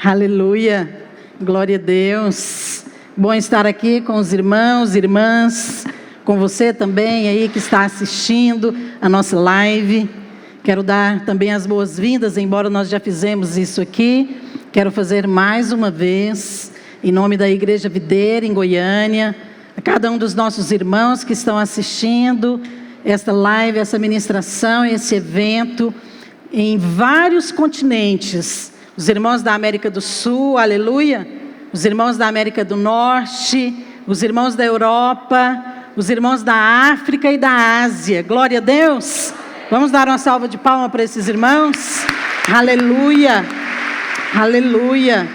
Aleluia, glória a Deus. Bom estar aqui com os irmãos, irmãs, com você também aí que está assistindo a nossa live. Quero dar também as boas-vindas, embora nós já fizemos isso aqui. Quero fazer mais uma vez, em nome da Igreja Videira, em Goiânia, a cada um dos nossos irmãos que estão assistindo esta live, essa ministração, esse evento, em vários continentes. Os irmãos da América do Sul, aleluia. Os irmãos da América do Norte, os irmãos da Europa, os irmãos da África e da Ásia. Glória a Deus. Vamos dar uma salva de palmas para esses irmãos. Aleluia. Aleluia.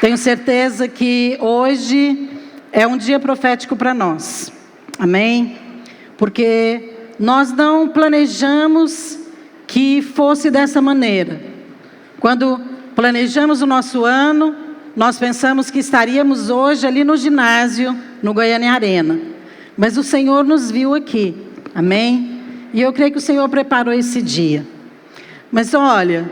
Tenho certeza que hoje é um dia profético para nós. Amém? Porque nós não planejamos que fosse dessa maneira. Quando planejamos o nosso ano, nós pensamos que estaríamos hoje ali no ginásio, no Goiânia Arena. Mas o Senhor nos viu aqui, amém? E eu creio que o Senhor preparou esse dia. Mas olha,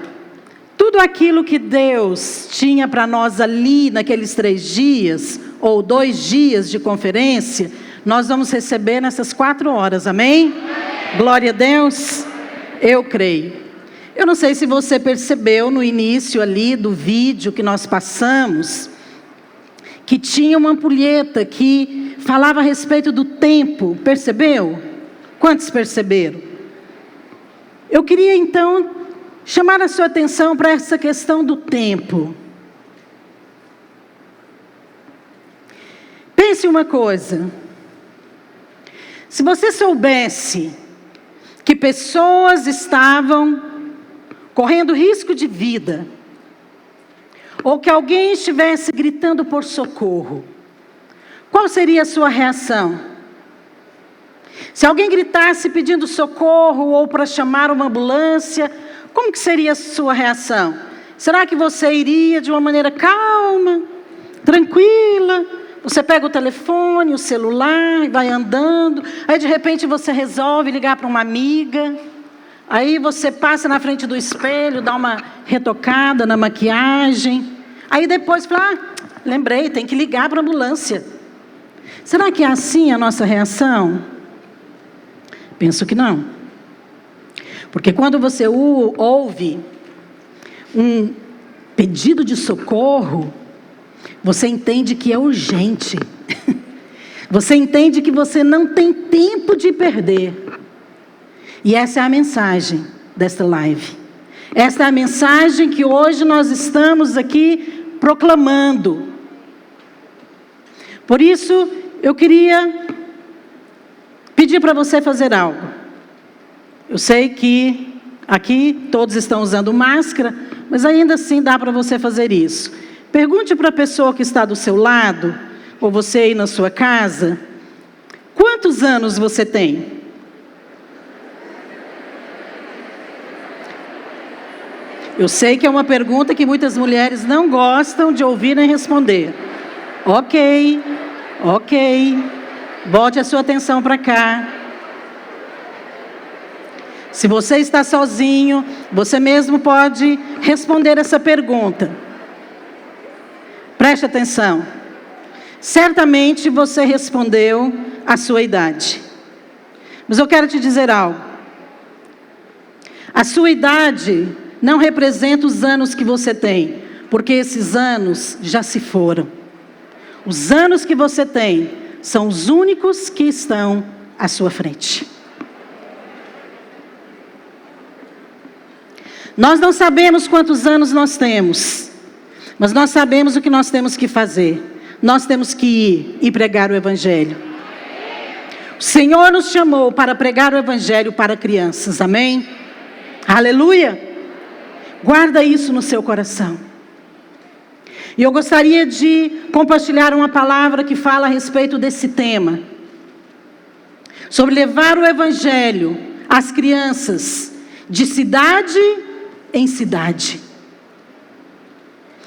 tudo aquilo que Deus tinha para nós ali naqueles 3 dias, ou 2 dias de conferência, nós vamos receber nessas 4 horas, amém? Glória a Deus, eu creio. Eu não sei se você percebeu no início ali do vídeo que nós passamos, que tinha uma ampulheta que falava a respeito do tempo, percebeu? Quantos perceberam? Eu queria então chamar a sua atenção para essa questão do tempo. Pense uma coisa, se você soubesse que pessoas estavam correndo risco de vida, ou que alguém estivesse gritando por socorro, qual seria a sua reação? Se alguém gritasse pedindo socorro ou para chamar uma ambulância, como que seria a sua reação? Será que você iria de uma maneira calma, tranquila? Você pega o telefone, o celular e vai andando, aí de repente você resolve ligar para uma amiga. Aí você passa na frente do espelho, dá uma retocada na maquiagem. Aí depois fala, lembrei, tem que ligar para a ambulância. Será que é assim a nossa reação? Penso que não. Porque quando você ouve um pedido de socorro, você entende que é urgente. Você entende que você não tem tempo de perder. E essa é a mensagem desta live. Esta é a mensagem que hoje nós estamos aqui proclamando. Por isso, eu queria pedir para você fazer algo. Eu sei que aqui todos estão usando máscara, mas ainda assim dá para você fazer isso. Pergunte para a pessoa que está do seu lado, ou você aí na sua casa, quantos anos você tem? Eu sei que é uma pergunta que muitas mulheres não gostam de ouvir nem responder. Ok. Volte a sua atenção para cá. Se você está sozinho, você mesmo pode responder essa pergunta. Preste atenção. Certamente você respondeu a sua idade. Mas eu quero te dizer algo. A sua idade não representa os anos que você tem, porque esses anos já se foram. Os anos que você tem são os únicos que estão à sua frente. Nós não sabemos quantos anos nós temos, mas nós sabemos o que nós temos que fazer. Nós temos que ir e pregar o Evangelho. O Senhor nos chamou para pregar o Evangelho para crianças, amém? Aleluia! Guarda isso no seu coração. E eu gostaria de compartilhar uma palavra que fala a respeito desse tema. Sobre levar o Evangelho às crianças, de cidade em cidade.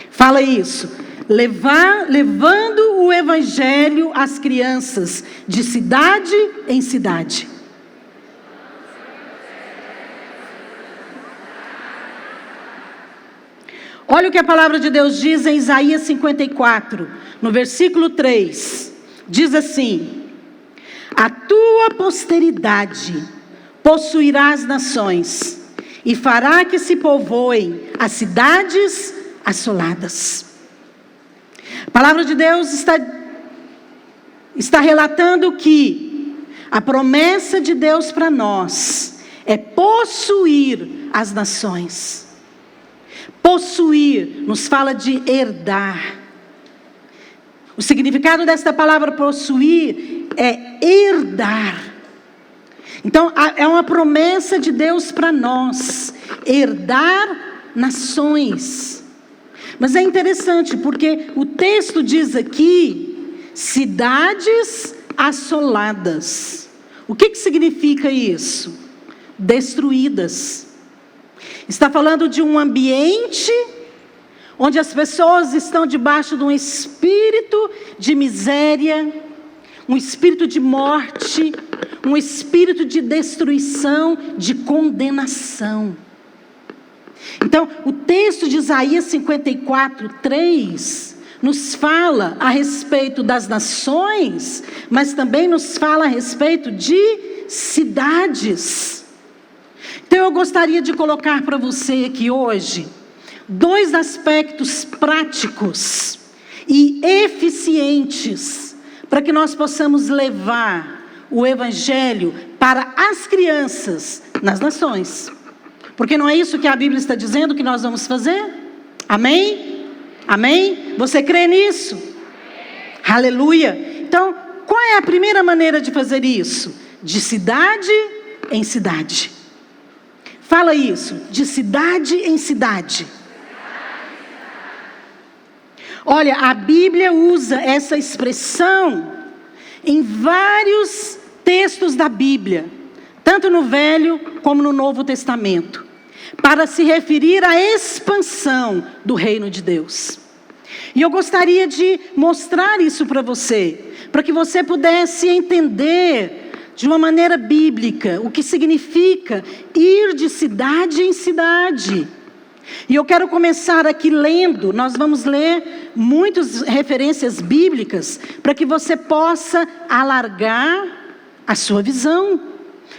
Fala isso. Levando o Evangelho às crianças, de cidade em cidade. Olha o que a palavra de Deus diz em Isaías 54, no versículo 3. Diz assim: a tua posteridade possuirá as nações e fará que se povoem as cidades assoladas. A palavra de Deus está relatando que a promessa de Deus para nós é possuir as nações. Possuir nos fala de herdar. O significado desta palavra possuir é herdar. Então, é uma promessa de Deus para nós, herdar nações. Mas é interessante, porque o texto diz aqui, cidades assoladas. O que significa isso? Destruídas. Está falando de um ambiente onde as pessoas estão debaixo de um espírito de miséria, um espírito de morte, um espírito de destruição, de condenação. Então, o texto de Isaías 54, 3, nos fala a respeito das nações, mas também nos fala a respeito de cidades. Então, eu gostaria de colocar para você aqui hoje 2 aspectos práticos e eficientes para que nós possamos levar o Evangelho para as crianças nas nações. Porque não é isso que a Bíblia está dizendo que nós vamos fazer? Amém? Amém? Você crê nisso? Aleluia! Então, qual é a primeira maneira de fazer isso? De cidade em cidade. Fala isso, de cidade em cidade. Olha, a Bíblia usa essa expressão em vários textos da Bíblia, tanto no Velho como no Novo Testamento, para se referir à expansão do reino de Deus. E eu gostaria de mostrar isso para você, para que você pudesse entender de uma maneira bíblica o que significa ir de cidade em cidade. E eu quero começar aqui lendo, nós vamos ler muitas referências bíblicas, para que você possa alargar a sua visão,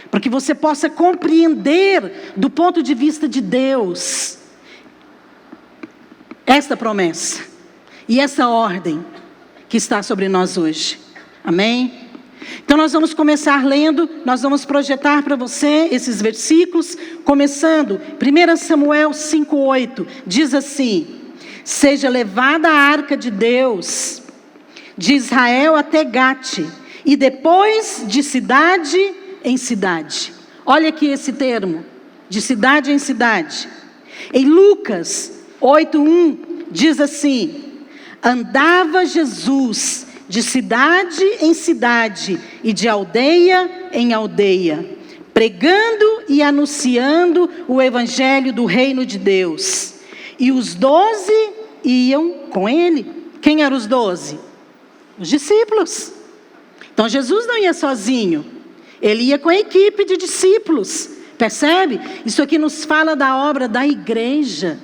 para que você possa compreender do ponto de vista de Deus esta promessa e essa ordem que está sobre nós hoje. Amém? Então nós vamos começar lendo, nós vamos projetar para você esses versículos, começando, 1 Samuel 5,8, diz assim: seja levada a arca de Deus, de Israel até Gate, e depois de cidade em cidade. Olha aqui esse termo, de cidade em cidade. Em Lucas 8,1, diz assim: andava Jesus de cidade em cidade e de aldeia em aldeia, pregando e anunciando o evangelho do reino de Deus. E os 12 iam com ele. Quem eram os 12? Os discípulos. Então Jesus não ia sozinho, ele ia com a equipe de discípulos. Percebe? Isso aqui nos fala da obra da igreja.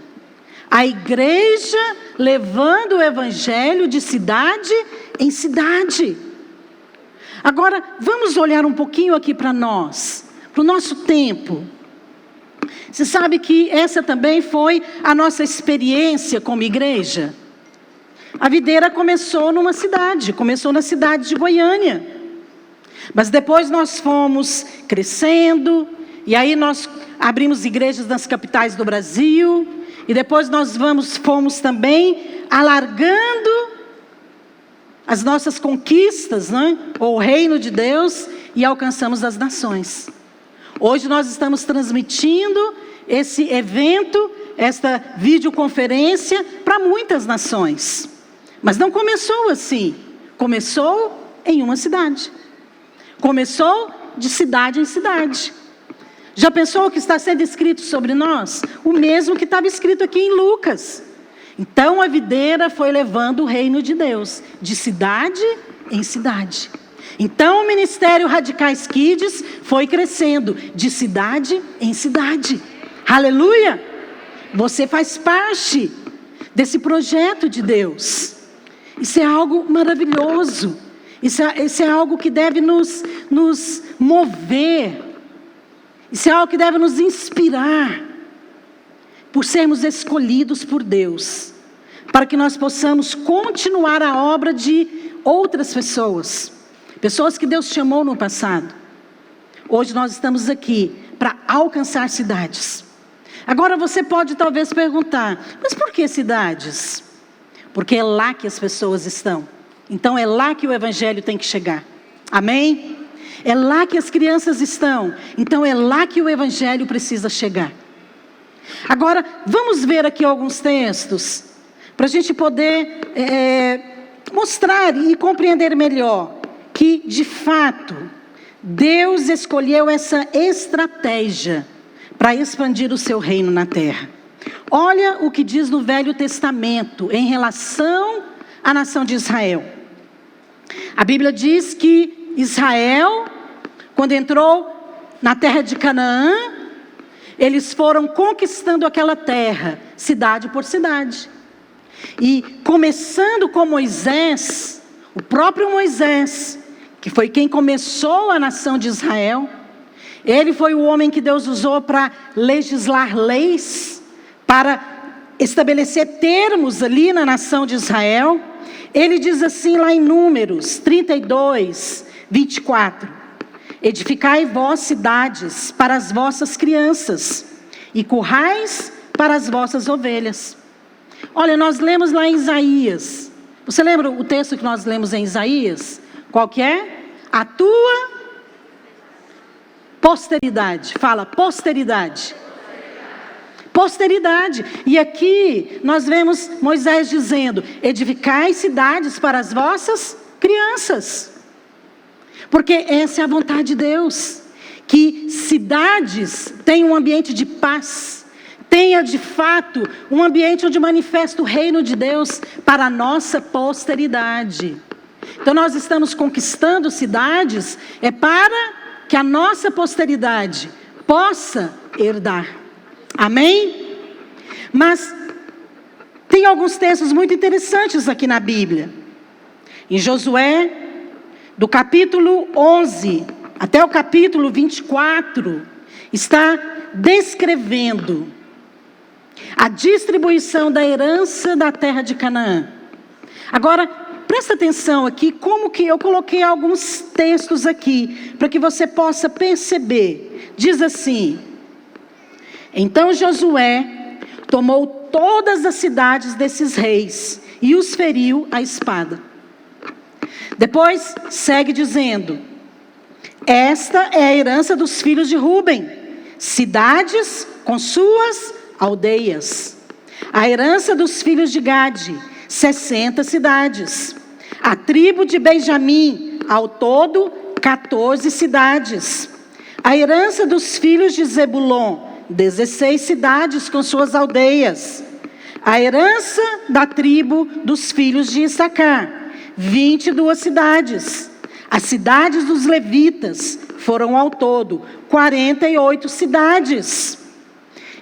A igreja levando o evangelho de cidade em cidade. Agora, vamos olhar um pouquinho aqui para nós, para o nosso tempo. Você sabe que essa também foi a nossa experiência como igreja. A videira começou numa cidade, começou na cidade de Goiânia. Mas depois nós fomos crescendo, e aí nós abrimos igrejas nas capitais do Brasil, e depois nós fomos também alargando as nossas conquistas, né? O reino de Deus, e alcançamos as nações. Hoje nós estamos transmitindo esse evento, esta videoconferência para muitas nações. Mas não começou assim, começou em uma cidade. Começou de cidade em cidade. Já pensou o que está sendo escrito sobre nós? O mesmo que estava escrito aqui em Lucas. Então a videira foi levando o reino de Deus, de cidade em cidade. Então o Ministério Radicais Kids foi crescendo, de cidade em cidade. Aleluia! Você faz parte desse projeto de Deus. Isso é algo maravilhoso. Isso é algo que deve nos mover. Isso é algo que deve nos inspirar. Por sermos escolhidos por Deus. Para que nós possamos continuar a obra de outras pessoas. Pessoas que Deus chamou no passado. Hoje nós estamos aqui para alcançar cidades. Agora você pode talvez perguntar, mas por que cidades? Porque é lá que as pessoas estão. Então é lá que o evangelho tem que chegar. Amém? É lá que as crianças estão. Então é lá que o evangelho precisa chegar. Agora, vamos ver aqui alguns textos, para a gente poder mostrar e compreender melhor, que de fato, Deus escolheu essa estratégia, para expandir o seu reino na terra. Olha o que diz no Velho Testamento, em relação à nação de Israel. A Bíblia diz que Israel, quando entrou na terra de Canaã, eles foram conquistando aquela terra, cidade por cidade. E começando com Moisés, o próprio Moisés, que foi quem começou a nação de Israel, ele foi o homem que Deus usou para legislar leis, para estabelecer termos ali na nação de Israel. Ele diz assim lá em Números 32, 24. Edificai vós cidades para as vossas crianças, e currais para as vossas ovelhas. Olha, nós lemos lá em Isaías. Você lembra o texto que nós lemos em Isaías? Qual que é? A tua posteridade. Fala, posteridade. Posteridade. E aqui nós vemos Moisés dizendo, edificai cidades para as vossas crianças. Porque essa é a vontade de Deus, que cidades tenham um ambiente de paz, tenha de fato um ambiente onde manifesta o reino de Deus para a nossa posteridade. Então nós estamos conquistando cidades, para que a nossa posteridade possa herdar. Amém? Mas tem alguns textos muito interessantes aqui na Bíblia. Em Josué, do capítulo 11 até o capítulo 24, está descrevendo a distribuição da herança da terra de Canaã. Agora, presta atenção aqui, como que eu coloquei alguns textos aqui, para que você possa perceber. Diz assim, então Josué tomou todas as cidades desses reis e os feriu à espada. Depois segue dizendo, esta é a herança dos filhos de Ruben, cidades com suas aldeias. A herança dos filhos de Gade, 60 cidades. A tribo de Benjamim, ao todo, 14 cidades. A herança dos filhos de Zebulon, 16 cidades com suas aldeias. A herança da tribo dos filhos de Issacar, 22 cidades. As cidades dos levitas foram ao todo 48 cidades.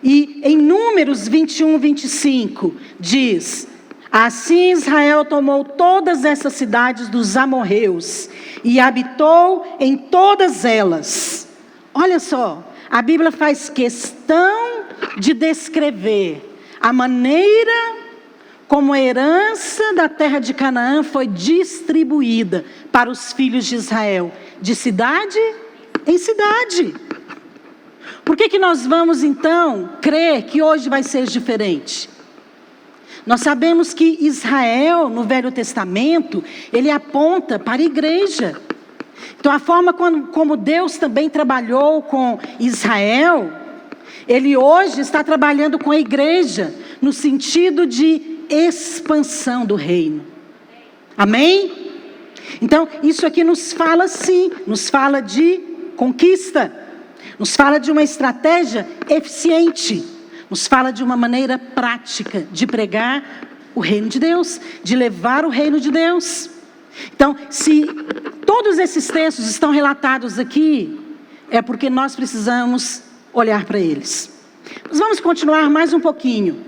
E em Números 21, 25, diz, assim Israel tomou todas essas cidades dos amorreus e habitou em todas elas. Olha só, a Bíblia faz questão de descrever a maneira como a herança da terra de Canaã foi distribuída para os filhos de Israel, de cidade em cidade. Por que nós vamos então crer que hoje vai ser diferente? Nós sabemos que Israel, no Velho Testamento, ele aponta para a igreja. Então a forma como Deus também trabalhou com Israel, Ele hoje está trabalhando com a igreja, no sentido de expansão do reino. Amém? Então, isso aqui nos fala sim, nos fala de conquista, nos fala de uma estratégia eficiente, nos fala de uma maneira prática de pregar o reino de Deus, de levar o reino de Deus. Então, se todos esses textos estão relatados aqui, é porque nós precisamos olhar para eles. Mas vamos continuar mais um pouquinho,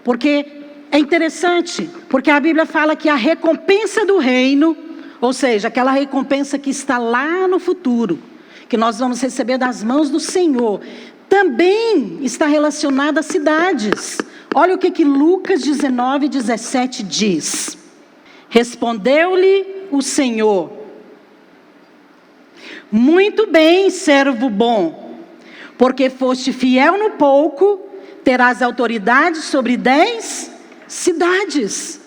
porque É interessante, porque a Bíblia fala que a recompensa do reino, ou seja, aquela recompensa que está lá no futuro, que nós vamos receber das mãos do Senhor, também está relacionada às cidades. Olha o que Lucas 19:17 diz. Respondeu-lhe o Senhor: muito bem, servo bom, porque foste fiel no pouco, terás autoridade sobre 10 cidades.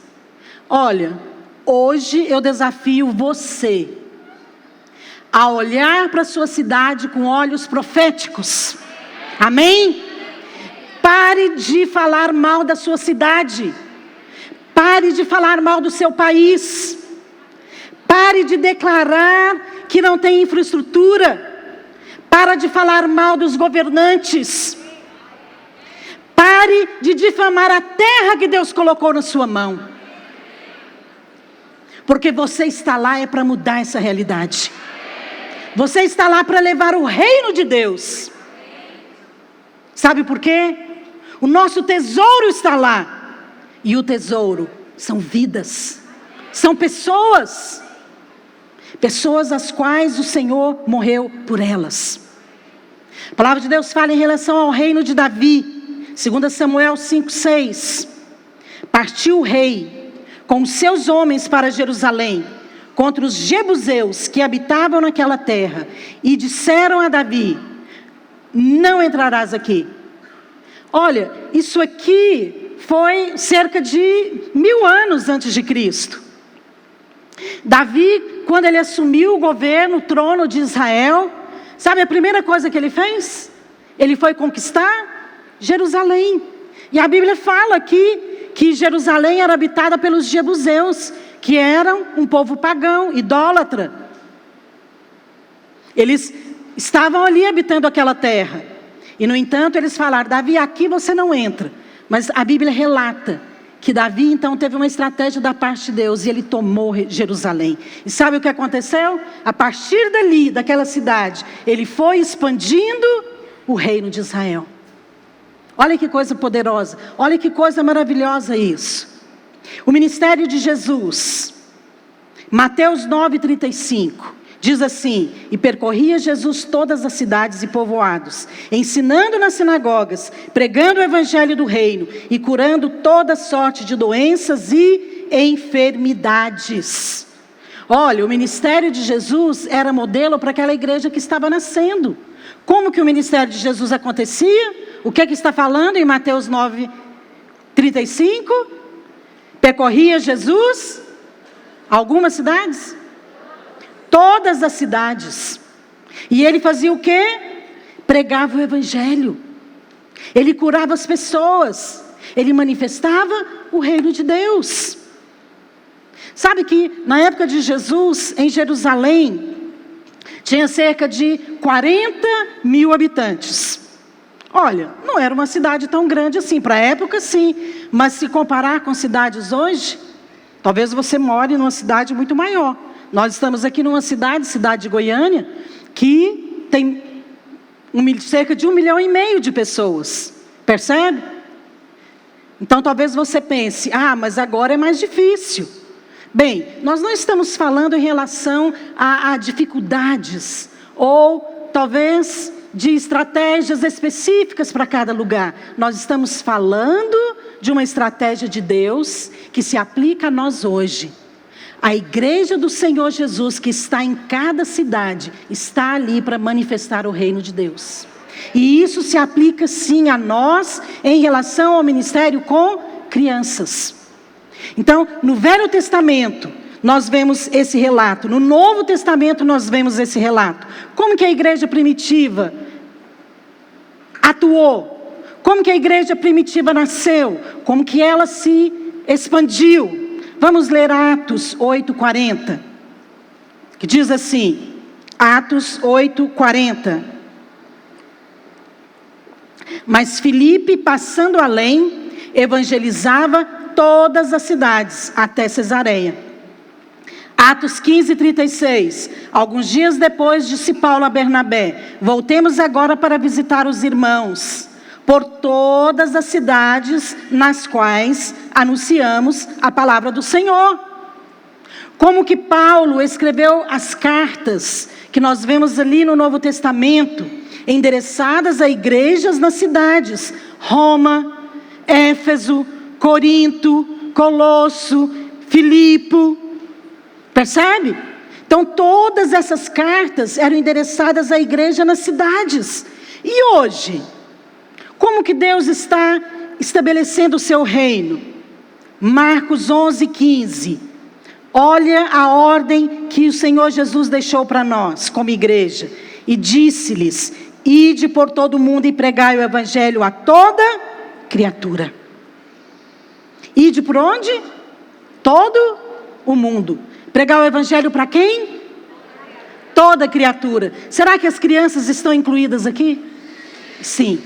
Olha, hoje eu desafio você a olhar para a sua cidade com olhos proféticos. Amém? Pare de falar mal da sua cidade. Pare de falar mal do seu país. Pare de declarar que não tem infraestrutura. Para de falar mal dos governantes. Pare de difamar a terra que Deus colocou na sua mão. Porque você está lá é para mudar essa realidade. Você está lá para levar o reino de Deus. Sabe por quê? O nosso tesouro está lá. E o tesouro são vidas. São pessoas. Pessoas as quais o Senhor morreu por elas. A palavra de Deus fala em relação ao reino de Davi. 2 Samuel 5:6. Partiu o rei com os seus homens para Jerusalém, contra os jebuseus que habitavam naquela terra, e disseram a Davi: não entrarás aqui. Olha, isso aqui foi cerca de 1000 anos antes de Cristo. Davi, quando ele assumiu o governo, o trono de Israel, sabe a primeira coisa que ele fez? Ele foi conquistar Jerusalém. E a Bíblia fala aqui que Jerusalém era habitada pelos jebuseus, que eram um povo pagão, idólatra. Eles estavam ali habitando aquela terra. E no entanto eles falaram: Davi, aqui você não entra. Mas a Bíblia relata que Davi então teve uma estratégia da parte de Deus e ele tomou Jerusalém. E sabe o que aconteceu? A partir dali, daquela cidade, ele foi expandindo o reino de Israel. Olha que coisa poderosa, olha que coisa maravilhosa isso. O ministério de Jesus, Mateus 9:35, diz assim: e percorria Jesus todas as cidades e povoados, ensinando nas sinagogas, pregando o evangelho do reino e curando toda sorte de doenças e enfermidades. Olha, o ministério de Jesus era modelo para aquela igreja que estava nascendo. Como que o ministério de Jesus acontecia? O que está falando em Mateus 9:35? Percorria Jesus algumas cidades? Todas as cidades. E ele fazia o quê? Pregava o evangelho. Ele curava as pessoas. Ele manifestava o reino de Deus. Sabe que na época de Jesus, em Jerusalém, tinha cerca de 40.000 habitantes. Olha, não era uma cidade tão grande assim. Para a época, sim. Mas se comparar com cidades hoje, talvez você more numa cidade muito maior. Nós estamos aqui numa cidade de Goiânia, que tem cerca de 1,5 milhão de pessoas. Percebe? Então talvez você pense: mas agora é mais difícil. Bem, nós não estamos falando em relação a dificuldades, ou talvez de estratégias específicas para cada lugar. Nós estamos falando de uma estratégia de Deus que se aplica a nós hoje. A igreja do Senhor Jesus, que está em cada cidade, está ali para manifestar o reino de Deus. E isso se aplica sim a nós em relação ao ministério com crianças. Então, no Velho Testamento, nós vemos esse relato. No Novo Testamento, nós vemos esse relato. Como que a igreja primitiva atuou? Como que a igreja primitiva nasceu? Como que ela se expandiu? Vamos ler Atos 8:40, que diz assim, Atos 8:40. Mas Filipe, passando além, evangelizava todas as cidades, até Cesareia. Atos 15:36. Alguns dias depois, disse Paulo a Bernabé: voltemos agora para visitar os irmãos, por todas as cidades nas quais anunciamos a palavra do Senhor. Como que Paulo escreveu as cartas que nós vemos ali no Novo Testamento, endereçadas a igrejas nas cidades: Roma, Éfeso, Corinto, Colosso, Filipe. Percebe? Então todas essas cartas eram endereçadas à igreja nas cidades. E hoje, como que Deus está estabelecendo o seu reino? Marcos 11:15. Olha a ordem que o Senhor Jesus deixou para nós como igreja. E disse-lhes: ide por todo o mundo e pregai o evangelho a toda criatura. Ide por onde? Todo o mundo. Pregar o evangelho para quem? Toda criatura. Será que as crianças estão incluídas aqui? Sim.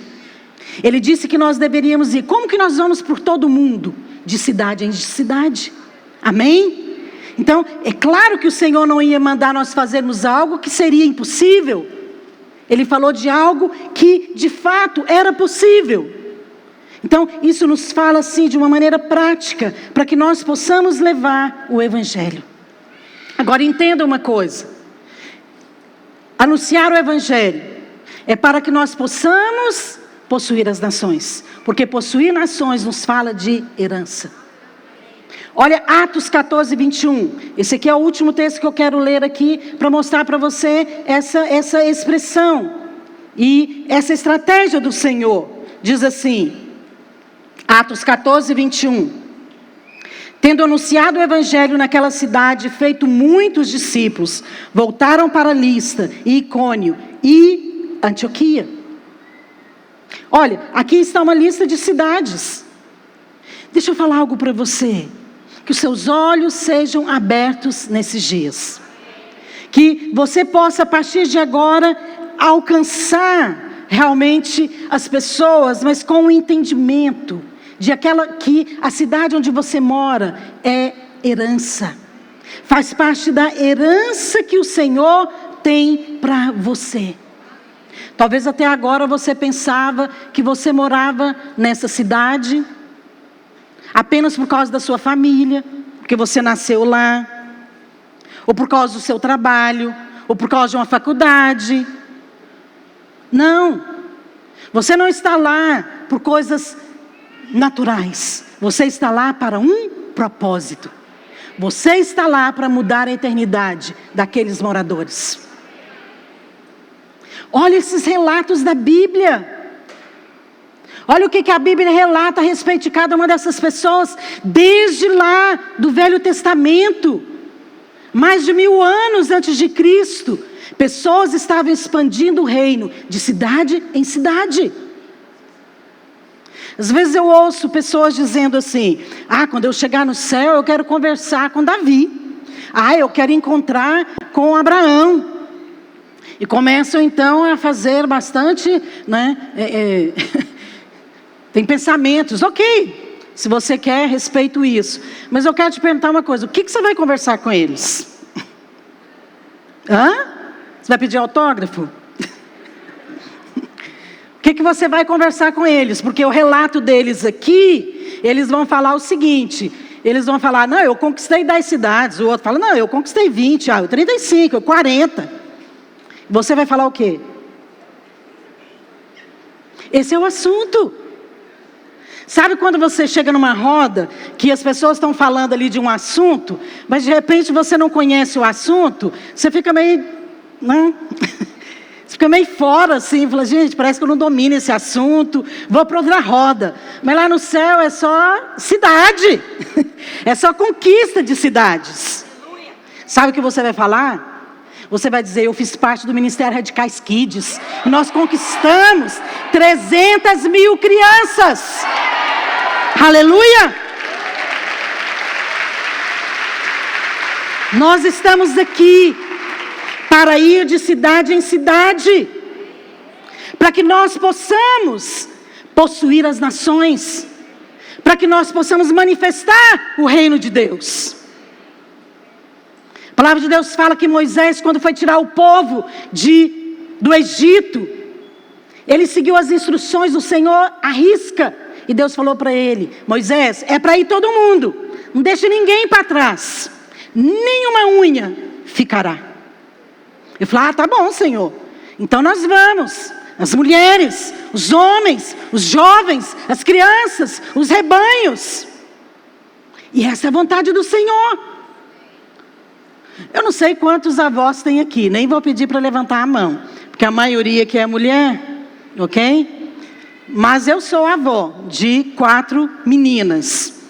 Ele disse que nós deveríamos ir. Como que nós vamos por todo o mundo? De cidade em cidade. Amém? Então, é claro que o Senhor não ia mandar nós fazermos algo que seria impossível. Ele falou de algo que, de fato, era possível. Então, isso nos fala, assim, de uma maneira prática, para que nós possamos levar o evangelho. Agora, entenda uma coisa. Anunciar o evangelho é para que nós possamos possuir as nações. Porque possuir nações nos fala de herança. Olha Atos 14:21. Esse aqui é o último texto que eu quero ler aqui para mostrar para você essa expressão e essa estratégia do Senhor. Diz assim, Atos 14:21. Tendo anunciado o evangelho naquela cidade, feito muitos discípulos, voltaram para Listra e Icônio e Antioquia. Olha, aqui está uma lista de cidades. Deixa eu falar algo para você. Que os seus olhos sejam abertos nesses dias. Que você possa, a partir de agora, alcançar realmente as pessoas, mas com o entendimento de aquela que a cidade onde você mora é herança. Faz parte da herança que o Senhor tem para você. Talvez até agora você pensava que você morava nessa cidade apenas por causa da sua família, porque você nasceu lá, ou por causa do seu trabalho, ou por causa de uma faculdade. Não, você não está lá por coisas naturais, você está lá para um propósito. Você está lá para mudar a eternidade daqueles moradores. Olha esses relatos da Bíblia. Olha o que a Bíblia relata a respeito de cada uma dessas pessoas, desde lá do Velho Testamento, mais de 1000 anos antes de Cristo, pessoas estavam expandindo o reino de cidade em cidade. Às vezes eu ouço pessoas dizendo assim: quando eu chegar no céu eu quero conversar com Davi, eu quero encontrar com Abraão. E começam então a fazer bastante, tem pensamentos, ok, se você quer, respeito isso. Mas eu quero te perguntar uma coisa, o que você vai conversar com eles? Você vai pedir autógrafo? O que você vai conversar com eles? Porque o relato deles aqui, eles vão falar o seguinte, eles vão falar: não, eu conquistei 10 cidades. O outro fala: não, eu conquistei 20, eu 35, eu 40. Você vai falar o quê? Esse é o assunto. Sabe quando você chega numa roda, que as pessoas estão falando ali de um assunto, mas de repente você não conhece o assunto, você fica meio, você fica meio fora assim, fala: gente, parece que eu não domino esse assunto, vou para outra roda. Mas lá no céu é só cidade, é só conquista de cidades. Sabe o que você vai falar? Você vai dizer: eu fiz parte do Ministério Radicais Kids, e nós conquistamos 300.000 crianças. Aleluia! Nós estamos aqui para ir de cidade em cidade, para que nós possamos possuir as nações, para que nós possamos manifestar o reino de Deus. A palavra de Deus fala que Moisés, quando foi tirar o povo do Egito, Ele seguiu as instruções do Senhor à risca. E Deus falou para ele: Moisés, é para ir todo mundo. Não deixe ninguém para trás. Nenhuma unha ficará. Ele falou: tá bom, Senhor. Então nós vamos. As mulheres, os homens, os jovens, as crianças, os rebanhos. E essa é a vontade do Senhor. Eu não sei quantos avós tem aqui. Nem vou pedir para levantar a mão. Porque a maioria aqui é mulher. Ok? Mas eu sou avó de 4 meninas.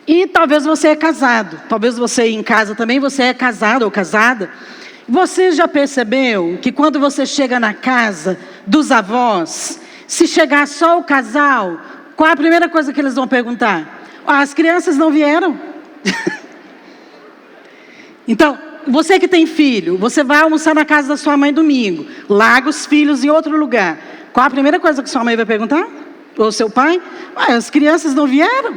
E talvez você é casado. Talvez você em casa também, você é casado ou casada. Você já percebeu que quando você chega na casa dos avós, se chegar só o casal, qual a primeira coisa que eles vão perguntar? As crianças não vieram? Então, você que tem filho, você vai almoçar na casa da sua mãe domingo, larga os filhos em outro lugar. Qual a primeira coisa que sua mãe vai perguntar? Ou seu pai? As crianças não vieram?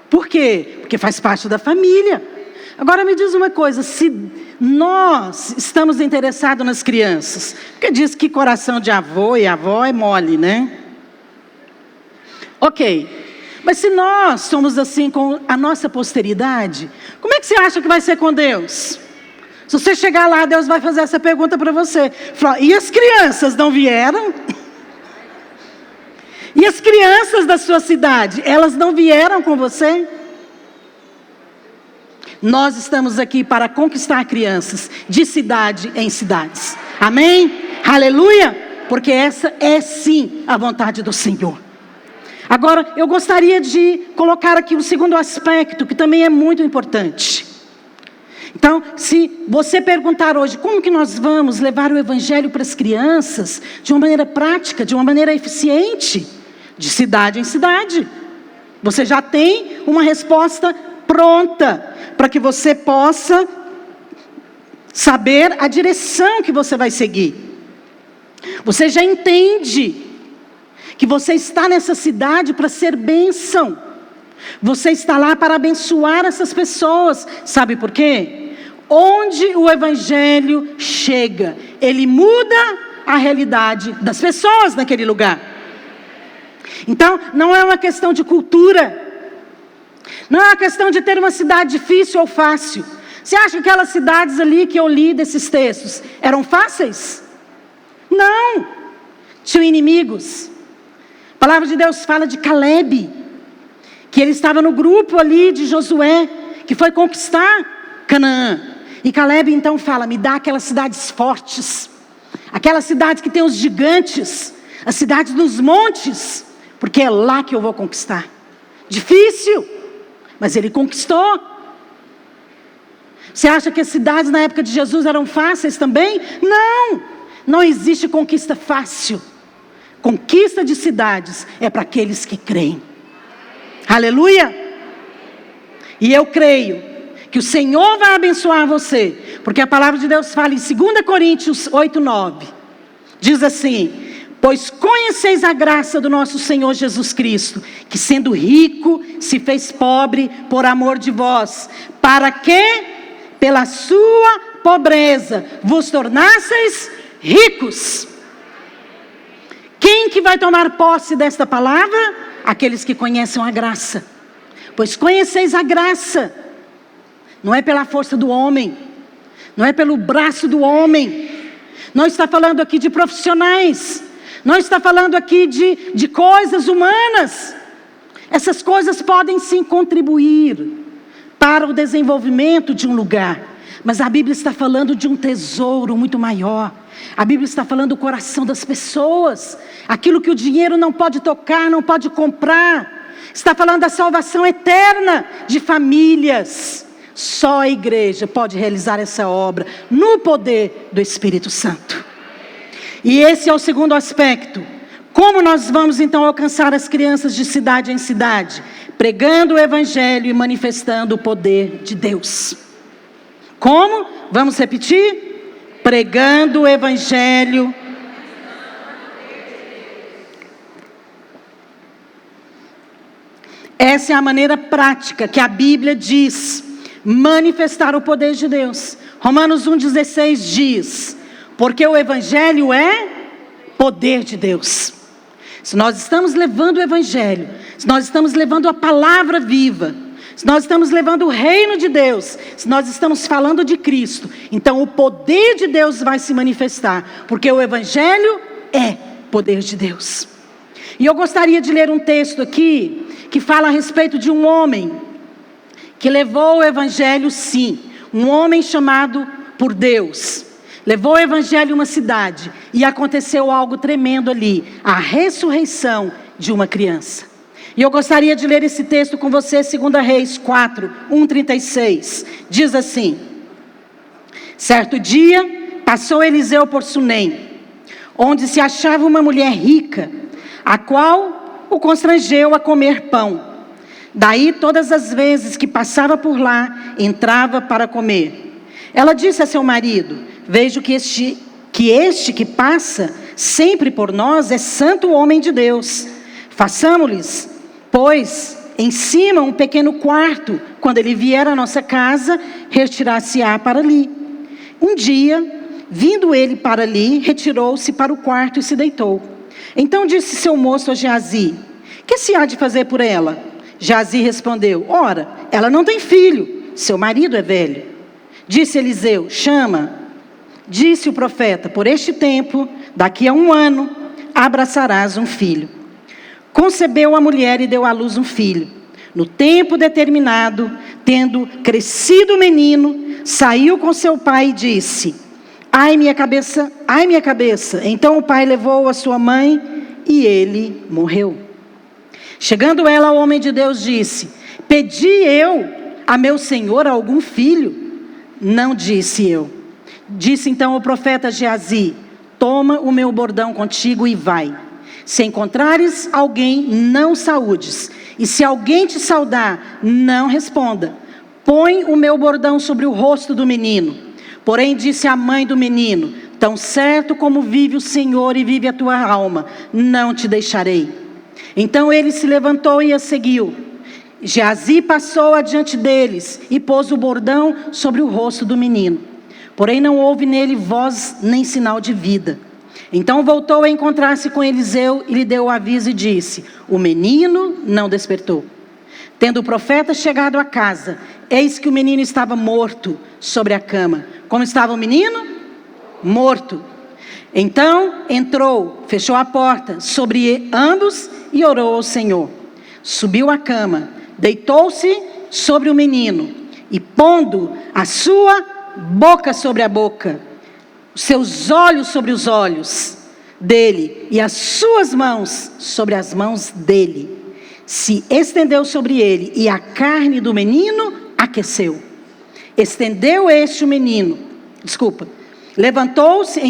Por quê? Porque faz parte da família. Agora me diz uma coisa, se nós estamos interessados nas crianças, porque diz que coração de avô e avó é mole, né? Ok, mas se nós somos assim com a nossa posteridade, como é que você acha que vai ser com Deus? Se você chegar lá, Deus vai fazer essa pergunta para você. Fala, e as crianças não vieram? E as crianças da sua cidade, elas não vieram com você? Nós estamos aqui para conquistar crianças de cidade em cidades. Amém? Aleluia! Porque essa é sim a vontade do Senhor. Agora, eu gostaria de colocar aqui um segundo aspecto, que também é muito importante. Então, se você perguntar hoje, como que nós vamos levar o Evangelho para as crianças, de uma maneira prática, de uma maneira eficiente, de cidade em cidade, você já tem uma resposta pronta, para que você possa saber a direção que você vai seguir. Você já entende que você está nessa cidade para ser bênção. Você está lá para abençoar essas pessoas. Sabe por quê? Onde o Evangelho chega, ele muda a realidade das pessoas naquele lugar. Então, não é uma questão de cultura. Não é uma questão de ter uma cidade difícil ou fácil. Você acha que aquelas cidades ali que eu li desses textos eram fáceis? Não. Tinham inimigos. A palavra de Deus fala de Caleb, que ele estava no grupo ali de Josué, que foi conquistar Canaã. E Caleb então fala, me dá aquelas cidades fortes, aquelas cidades que tem os gigantes, as cidades dos montes, porque é lá que eu vou conquistar. Difícil, mas ele conquistou. Você acha que as cidades na época de Jesus eram fáceis também? Não, não existe conquista fácil. Conquista de cidades é para aqueles que creem. Aleluia! E eu creio que o Senhor vai abençoar você, porque a palavra de Deus fala em 2 Coríntios 8:9, diz assim, pois conheceis a graça do nosso Senhor Jesus Cristo, que sendo rico, se fez pobre por amor de vós, para que, pela sua pobreza, vos tornasseis ricos. Quem que vai tomar posse desta palavra? Aqueles que conhecem a graça. Pois conheceis a graça. Não é pela força do homem, não é pelo braço do homem. Não está falando aqui de profissionais, não está falando aqui de coisas humanas. Essas coisas podem sim contribuir para o desenvolvimento de um lugar, mas a Bíblia está falando de um tesouro muito maior. A Bíblia está falando do coração das pessoas, aquilo que o dinheiro não pode tocar, não pode comprar. Está falando da salvação eterna de famílias. Só a igreja pode realizar essa obra no poder do Espírito Santo. E esse é o segundo aspecto. Como nós vamos então alcançar as crianças de cidade em cidade? Pregando o Evangelho e manifestando o poder de Deus. Como? Vamos repetir? Pregando o Evangelho. Essa é a maneira prática que a Bíblia diz manifestar o poder de Deus. Romanos 1,16 diz, porque o Evangelho é poder de Deus. Se nós estamos levando o Evangelho, se nós estamos levando a palavra viva, se nós estamos levando o reino de Deus, se nós estamos falando de Cristo, então o poder de Deus vai se manifestar, porque o Evangelho é poder de Deus. E eu gostaria de ler um texto aqui, que fala a respeito de um homem, que levou o Evangelho sim, um homem chamado por Deus, levou o Evangelho a uma cidade, e aconteceu algo tremendo ali, a ressurreição de uma criança. E eu gostaria de ler esse texto com você, 2 Reis 4, 1:36, diz assim: certo dia, passou Eliseu por Sunem, onde se achava uma mulher rica, a qual o constrangeu a comer pão. Daí, todas as vezes que passava por lá, entrava para comer. Ela disse a seu marido: vejo que este que passa sempre por nós é santo homem de Deus. Façamo-lhes, pois, em cima um pequeno quarto, quando ele vier à nossa casa, retirar-se-á para ali. Um dia, vindo ele para ali, retirou-se para o quarto e se deitou. Então disse seu moço a Geazi: que se há de fazer por ela? Geazi respondeu: ora, ela não tem filho, seu marido é velho. Disse Eliseu: chama. Disse o profeta: por este tempo, daqui a 1 ano, abraçarás um filho. Concebeu a mulher e deu à luz um filho. No tempo determinado, tendo crescido o menino, saiu com seu pai e disse: ai minha cabeça, ai minha cabeça. Então o pai levou a sua mãe e ele morreu. Chegando ela ao homem de Deus, disse: pedi eu a meu senhor algum filho? Não disse eu. Disse então o profeta Geazi: toma o meu bordão contigo e vai. Se encontrares alguém, não saúdes. E se alguém te saudar, não responda. Põe o meu bordão sobre o rosto do menino. Porém disse a mãe do menino: tão certo como vive o Senhor e vive a tua alma, não te deixarei. Então ele se levantou e a seguiu. Geazi passou adiante deles e pôs o bordão sobre o rosto do menino. Porém não houve nele voz nem sinal de vida. Então voltou a encontrar-se com Eliseu e lhe deu o aviso e disse: o menino não despertou. Tendo o profeta chegado à casa, eis que o menino estava morto sobre a cama. Como estava o menino? Morto. Então entrou, fechou a porta sobre ambos e orou ao Senhor. Subiu à cama, deitou-se sobre o menino e pondo a sua boca sobre a boca, os seus olhos sobre os olhos dele e as suas mãos sobre as mãos dele, se estendeu sobre ele e a carne do menino aqueceu. Estendeu este o menino, levantou-se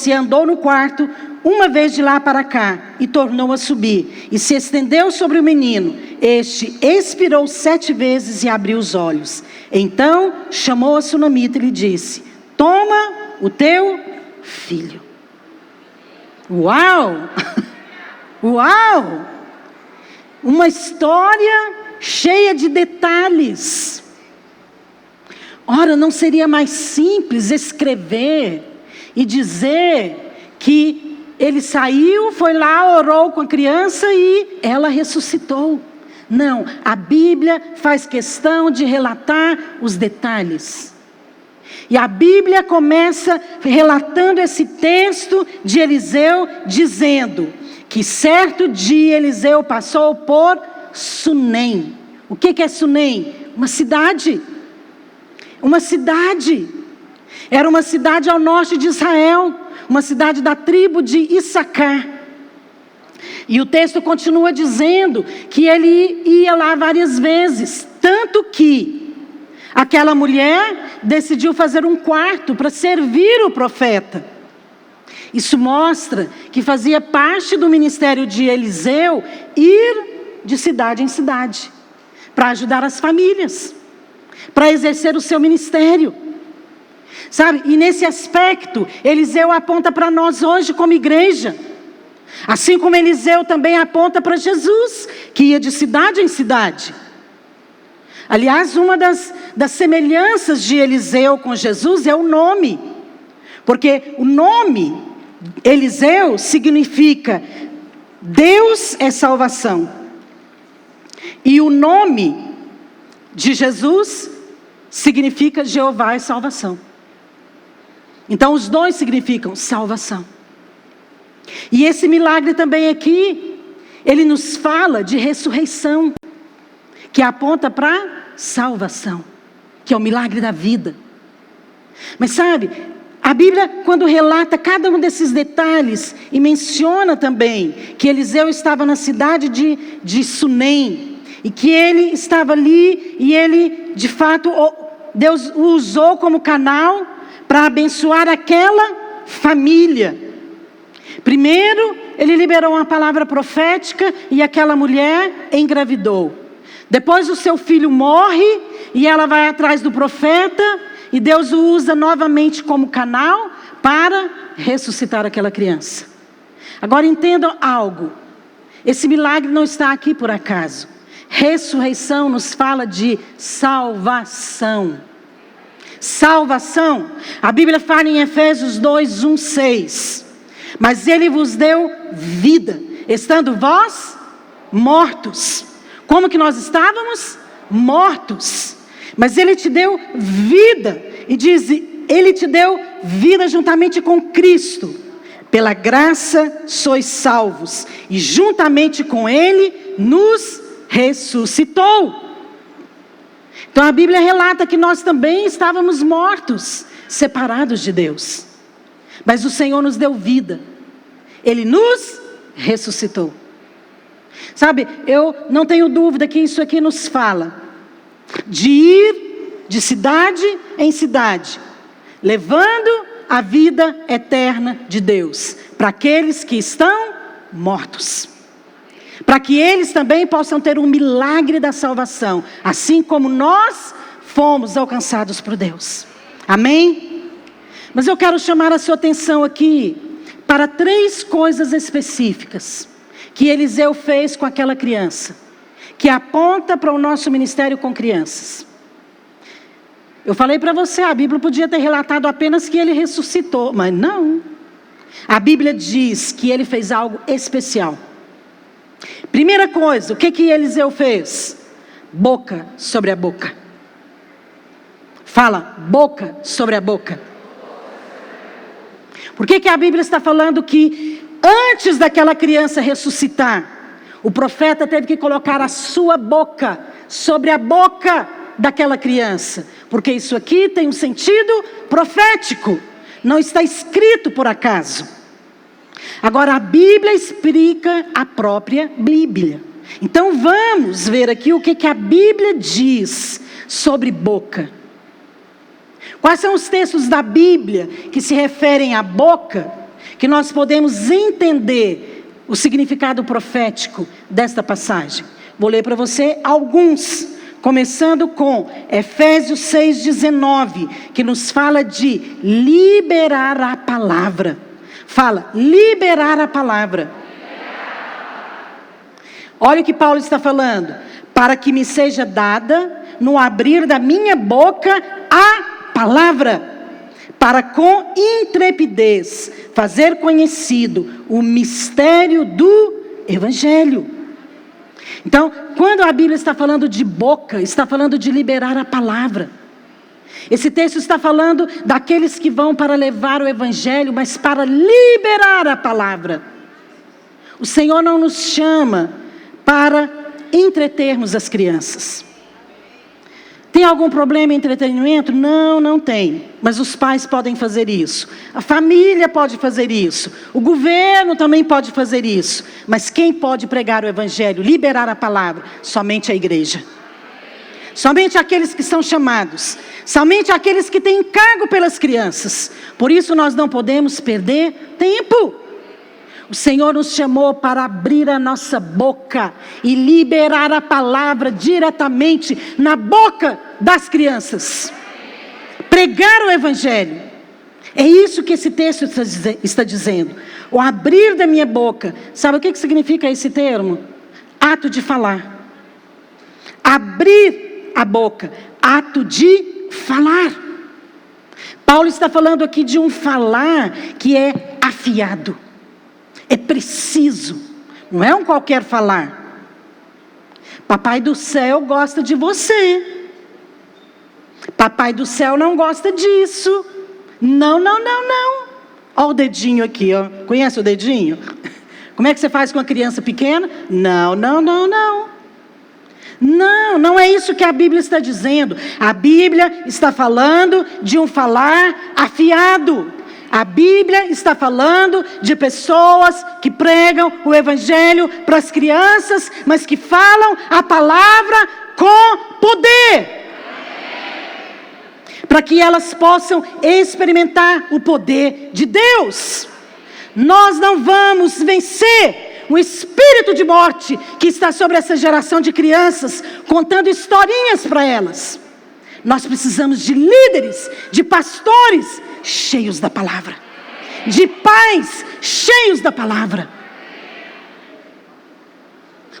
e andou no quarto uma vez de lá para cá e tornou a subir e se estendeu sobre o menino. Este expirou 7 vezes e abriu os olhos. Então chamou a sunamita e lhe disse: toma o teu filho. Uau! Uau! Uma história cheia de detalhes. Ora, não seria mais simples escrever e dizer que ele saiu, foi lá, orou com a criança e ela ressuscitou? Não, a Bíblia faz questão de relatar os detalhes. E a Bíblia começa relatando esse texto de Eliseu, dizendo que certo dia Eliseu passou por Sunem. O que é Sunem? Uma cidade. Uma cidade. Era uma cidade ao norte de Israel, uma cidade da tribo de Issacar. E o texto continua dizendo que ele ia lá várias vezes, tanto que aquela mulher decidiu fazer um quarto para servir o profeta. Isso mostra que fazia parte do ministério de Eliseu ir de cidade em cidade, para ajudar as famílias, para exercer o seu ministério. Sabe? E nesse aspecto, Eliseu aponta para nós hoje como igreja. Assim como Eliseu também aponta para Jesus, que ia de cidade em cidade. Aliás, uma das semelhanças de Eliseu com Jesus é o nome. Porque o nome Eliseu significa Deus é salvação. E o nome de Jesus significa Jeová é salvação. Então os dois significam salvação. E esse milagre também aqui, ele nos fala de ressurreição, que aponta para salvação, que é o milagre da vida. Mas sabe, a Bíblia, quando relata cada um desses detalhes, e menciona também que Eliseu estava na cidade de Sunem, e que ele estava ali, e ele, de fato, Deus o usou como canal para abençoar aquela família. Primeiro, ele liberou uma palavra profética, e aquela mulher engravidou. Depois o seu filho morre, e ela vai atrás do profeta, e Deus o usa novamente como canal para ressuscitar aquela criança. Agora entendam algo. Esse milagre não está aqui por acaso. Ressurreição nos fala de salvação. Salvação. A Bíblia fala em Efésios 2, 1, 6. Mas Ele vos deu vida, estando vós mortos. Como que nós estávamos? Mortos. Mas Ele te deu vida. E diz, Ele te deu vida juntamente com Cristo. Pela graça sois salvos. E juntamente com Ele nos ressuscitou. Então a Bíblia relata que nós também estávamos mortos, separados de Deus. Mas o Senhor nos deu vida. Ele nos ressuscitou. Sabe, eu não tenho dúvida que isso aqui nos fala de ir de cidade em cidade, levando a vida eterna de Deus para aqueles que estão mortos, para que eles também possam ter um milagre da salvação, assim como nós fomos alcançados por Deus. Amém? Mas eu quero chamar a sua atenção aqui para 3 coisas específicas que Eliseu fez com aquela criança, que aponta para o nosso ministério com crianças. Eu falei para você, a Bíblia podia ter relatado apenas que ele ressuscitou, mas não. A Bíblia diz que ele fez algo especial. Primeira coisa, o que Eliseu fez? Boca sobre a boca. Fala, boca sobre a boca. Por que a Bíblia está falando que antes daquela criança ressuscitar, o profeta teve que colocar a sua boca sobre a boca daquela criança? Porque isso aqui tem um sentido profético, não está escrito por acaso. Agora a Bíblia explica a própria Bíblia. Então vamos ver aqui o que a Bíblia diz sobre boca. Quais são os textos da Bíblia que se referem à boca, que nós podemos entender o significado profético desta passagem? Vou ler para você alguns, começando com Efésios 6,19, que nos fala de liberar a palavra. Fala, liberar a palavra. Olha o que Paulo está falando. Para que me seja dada, no abrir da minha boca, a palavra, para com intrepidez fazer conhecido o mistério do Evangelho. Então, quando a Bíblia está falando de boca, está falando de liberar a palavra. Esse texto está falando daqueles que vão para levar o Evangelho, mas para liberar a palavra. O Senhor não nos chama para entretermos as crianças. Tem algum problema em entretenimento? Não, não tem. Mas os pais podem fazer isso. A família pode fazer isso. O governo também pode fazer isso. Mas quem pode pregar o Evangelho, liberar a palavra? Somente a igreja. Somente aqueles que são chamados. Somente aqueles que têm encargo pelas crianças. Por isso nós não podemos perder tempo. O Senhor nos chamou para abrir a nossa boca e liberar a palavra diretamente na boca das crianças. Pregar o Evangelho. É isso que esse texto está dizendo. O abrir da minha boca. Sabe o que significa esse termo? Ato de falar. Abrir a boca. Ato de falar. Paulo está falando aqui de um falar que é a afiado, é preciso, não é um qualquer falar. Papai do céu gosta de você. Papai do céu não gosta disso. Não, não, não, não. Olha o dedinho aqui, ó. Conhece o dedinho? Como é que você faz com uma criança pequena? Não, não, não, não. Não, não é isso que a Bíblia está dizendo. A Bíblia está falando de um falar afiado. A Bíblia está falando de pessoas que pregam o Evangelho para as crianças, mas que falam a palavra com poder. Para que elas possam experimentar o poder de Deus. Nós não vamos vencer o espírito de morte que está sobre essa geração de crianças, contando historinhas para elas. Nós precisamos de líderes, de pastores cheios da palavra, de pais cheios da palavra.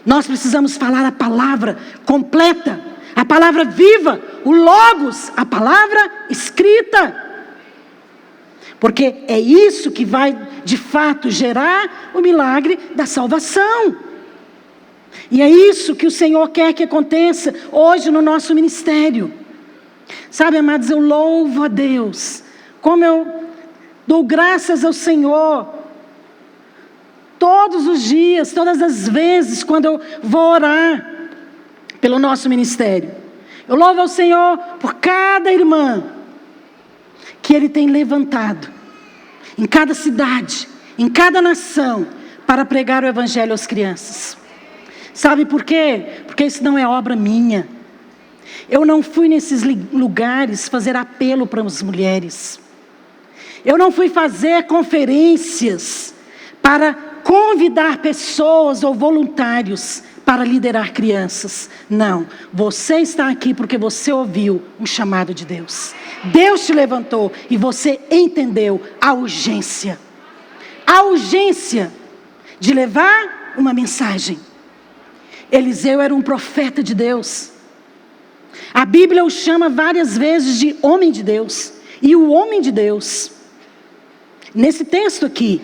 Nós precisamos falar a palavra completa, a palavra viva, o Logos, a palavra escrita. Porque é isso que vai, de fato, gerar o milagre da salvação. E é isso que o Senhor quer que aconteça hoje no nosso ministério. Sabe, amados, eu louvo a Deus. Como eu dou graças ao Senhor. Todos os dias, todas as vezes, quando eu vou orar pelo nosso ministério. Eu louvo ao Senhor por cada irmã que Ele tem levantado, em cada cidade, em cada nação, para pregar o Evangelho às crianças. Sabe por quê? Porque isso não é obra minha. Eu não fui nesses lugares fazer apelo para as mulheres. Eu não fui fazer conferências para convidar pessoas ou voluntários para liderar crianças. Não, você está aqui porque você ouviu um chamado de Deus. Deus te levantou e você entendeu a urgência. A urgência de levar uma mensagem. Eliseu era um profeta de Deus. A Bíblia o chama várias vezes de homem de Deus. E o homem de Deus, nesse texto aqui,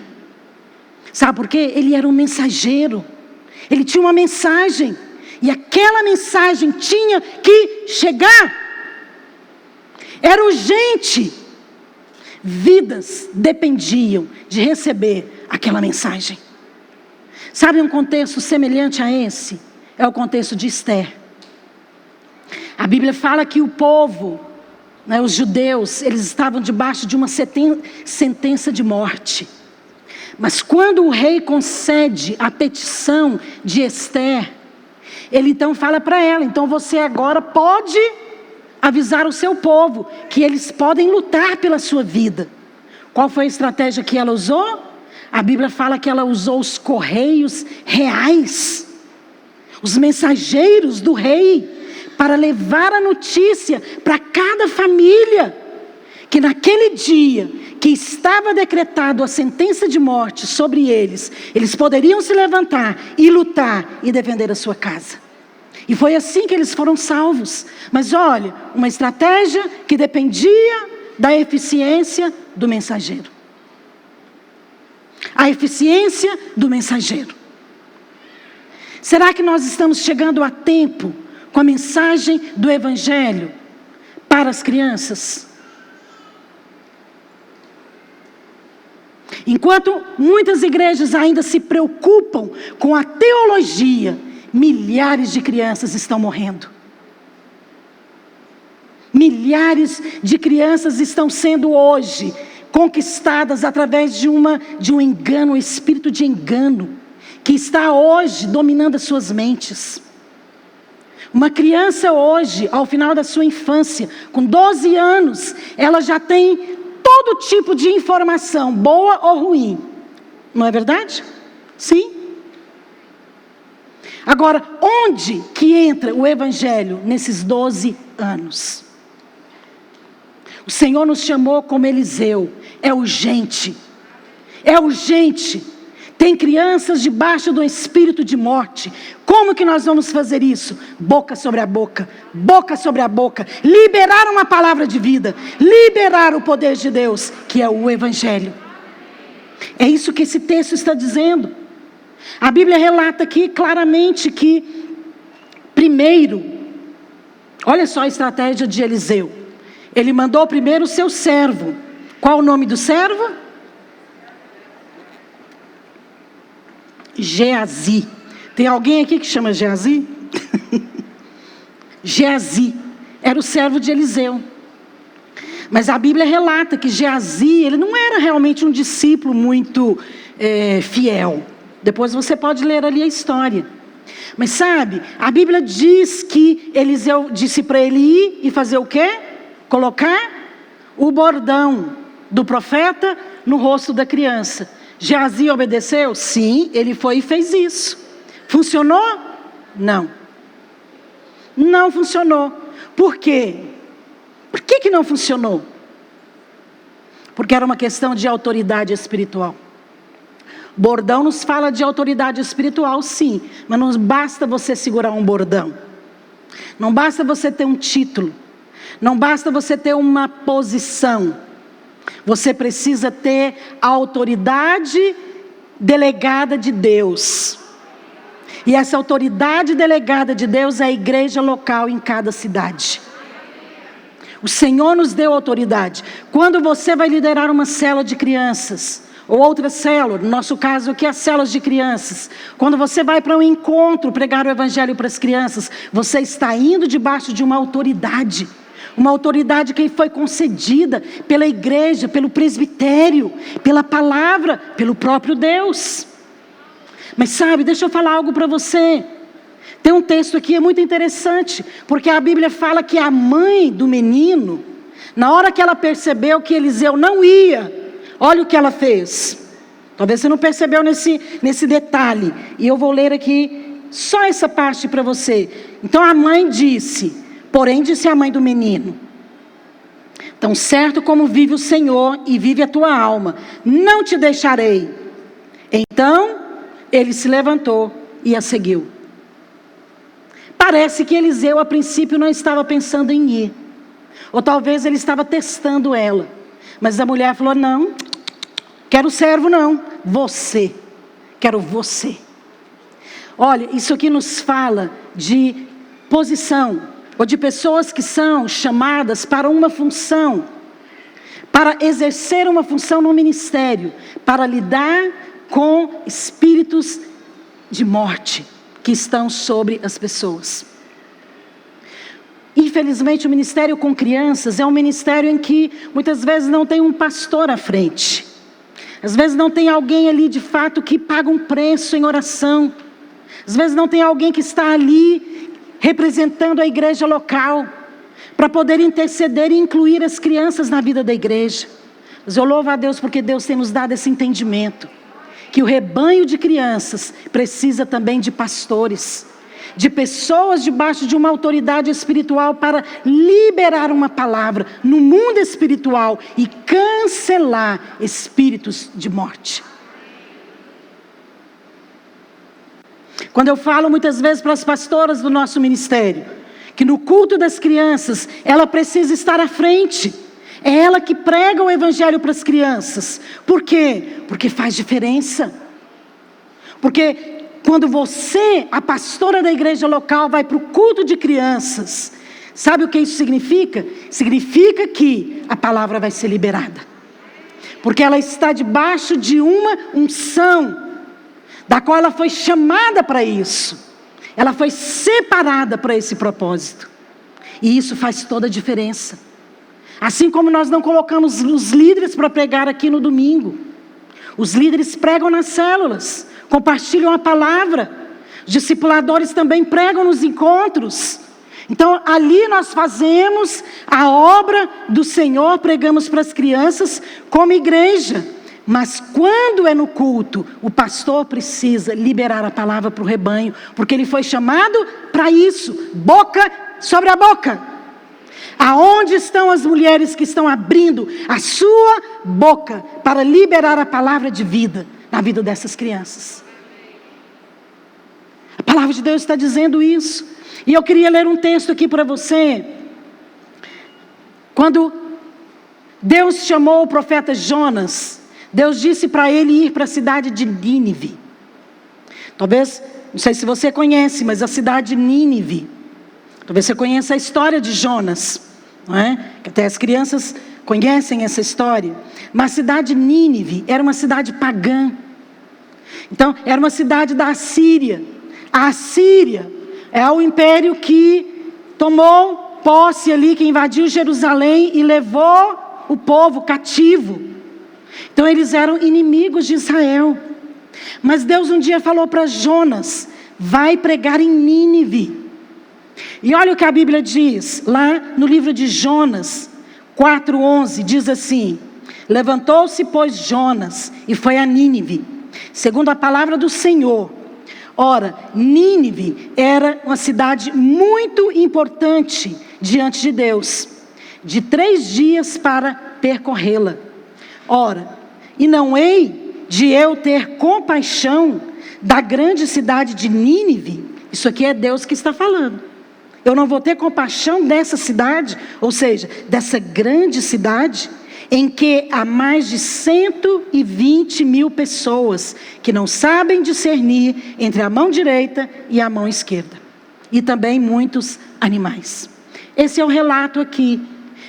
sabe por quê? Ele era um mensageiro. Ele tinha uma mensagem. E aquela mensagem tinha que chegar. Era urgente. Vidas dependiam de receber aquela mensagem. Sabe um contexto semelhante a esse? É o contexto de Esther. A Bíblia fala que o povo, os judeus, eles estavam debaixo de uma sentença de morte. Mas quando o rei concede a petição de Esther, ele então fala para ela, então você agora pode avisar o seu povo que eles podem lutar pela sua vida. Qual foi a estratégia que ela usou? A Bíblia fala que ela usou os correios reais, os mensageiros do rei, para levar a notícia para cada família, que naquele dia que estava decretado a sentença de morte sobre eles, eles poderiam se levantar e lutar e defender a sua casa. E foi assim que eles foram salvos. Mas olha, uma estratégia que dependia da eficiência do mensageiro. A eficiência do mensageiro. Será que nós estamos chegando a tempo com a mensagem do Evangelho para as crianças? Enquanto muitas igrejas ainda se preocupam com a teologia, milhares de crianças estão morrendo. Milhares de crianças estão sendo hoje conquistadas através de um engano, um espírito de engano, que está hoje dominando as suas mentes. Uma criança hoje, ao final da sua infância, com 12 anos, ela já tem todo tipo de informação, boa ou ruim. Não é verdade? Sim. Agora, onde que entra o Evangelho nesses 12 anos? O Senhor nos chamou como Eliseu. É urgente. É urgente. Tem crianças debaixo do espírito de morte. Como que nós vamos fazer isso? Boca sobre a boca. Boca sobre a boca. Liberar uma palavra de vida. Liberar o poder de Deus, que é o Evangelho. É isso que esse texto está dizendo. A Bíblia relata aqui claramente que, primeiro, olha só a estratégia de Eliseu. Ele mandou primeiro o seu servo. Qual o nome do servo? Geazi. Tem alguém aqui que chama Geazi? Geazi era o servo de Eliseu. Mas a Bíblia relata que Geazi, ele não era realmente um discípulo muito fiel. Depois você pode ler ali a história. Mas sabe, a Bíblia diz que Eliseu disse para ele ir e fazer o quê? Colocar o bordão do profeta no rosto da criança. Geazi obedeceu? Sim, ele foi e fez isso. Funcionou? Não. Não funcionou. Por quê? Por que não funcionou? Porque era uma questão de autoridade espiritual. Bordão nos fala de autoridade espiritual, sim. Mas não basta você segurar um bordão. Não basta você ter um título. Não basta você ter uma posição. Você precisa ter a autoridade delegada de Deus. E essa autoridade delegada de Deus é a igreja local em cada cidade. O Senhor nos deu autoridade. Quando você vai liderar uma célula de crianças, ou outra célula, no nosso caso aqui as células de crianças, quando você vai para um encontro pregar o evangelho para as crianças, você está indo debaixo de uma autoridade que foi concedida pela igreja, pelo presbitério, pela palavra, pelo próprio Deus. Mas sabe, deixa eu falar algo para você. Tem um texto aqui, é muito interessante, porque a Bíblia fala que a mãe do menino, na hora que ela percebeu que Eliseu não ia, olha o que ela fez. Talvez você não percebeu nesse detalhe, e eu vou ler aqui só essa parte para você. Então a mãe disse, porém disse a mãe do menino, tão certo como vive o Senhor e vive a tua alma, não te deixarei. Então ele se levantou e a seguiu. Parece que Eliseu a princípio não estava pensando em ir. Ou talvez ele estava testando ela. Mas a mulher falou, não, quero servo não, você, quero você. Olha, isso aqui nos fala de posição, ou de pessoas que são chamadas para uma função, para exercer uma função no ministério, para lidar com espíritos de morte que estão sobre as pessoas. Infelizmente o ministério com crianças é um ministério em que muitas vezes não tem um pastor à frente. Às vezes não tem alguém ali de fato que paga um preço em oração. Às vezes não tem alguém que está ali representando a igreja local, para poder interceder e incluir as crianças na vida da igreja. Mas eu louvo a Deus porque Deus tem nos dado esse entendimento, que o rebanho de crianças precisa também de pastores, de pessoas debaixo de uma autoridade espiritual para liberar uma palavra no mundo espiritual e cancelar espíritos de morte. Quando eu falo muitas vezes para as pastoras do nosso ministério, que no culto das crianças, ela precisa estar à frente. É ela que prega o evangelho para as crianças. Por quê? Porque faz diferença. Porque quando você, a pastora da igreja local, vai para o culto de crianças, sabe o que isso significa? Significa que a palavra vai ser liberada. Porque ela está debaixo de uma unção, da qual ela foi chamada para isso. Ela foi separada para esse propósito. E isso faz toda a diferença. Assim como nós não colocamos os líderes para pregar aqui no domingo. Os líderes pregam nas células, compartilham a palavra. Os discipuladores também pregam nos encontros. Então ali nós fazemos a obra do Senhor, pregamos para as crianças como igreja. Mas quando é no culto, o pastor precisa liberar a palavra para o rebanho, porque ele foi chamado para isso, boca sobre a boca. Aonde estão as mulheres que estão abrindo a sua boca para liberar a palavra de vida na vida dessas crianças? A palavra de Deus está dizendo isso. E eu queria ler um texto aqui para você. Quando Deus chamou o profeta Jonas Deus disse para ele ir para a cidade de Nínive. Talvez, não sei se você conhece, mas a cidade de Nínive, talvez você conheça a história de Jonas, não é? Que até as crianças conhecem essa história. Mas a cidade de Nínive era uma cidade pagã. Então, era uma cidade da Assíria. A Assíria é o império que tomou posse ali, que invadiu Jerusalém e levou o povo cativo. Então, eles eram inimigos de Israel. Mas Deus um dia falou para Jonas: vai pregar em Nínive. E olha o que a Bíblia diz, lá no livro de Jonas 4:11, diz assim: levantou-se, pois, Jonas e foi a Nínive, segundo a palavra do Senhor. Ora, Nínive era uma cidade muito importante diante de Deus, de 3 dias para percorrê-la. Ora, e não hei de eu ter compaixão da grande cidade de Nínive? Isso aqui é Deus que está falando. Eu não vou ter compaixão dessa cidade, ou seja, dessa grande cidade, em que há mais de 120 mil pessoas que não sabem discernir entre a mão direita e a mão esquerda. E também muitos animais. Esse é o relato aqui.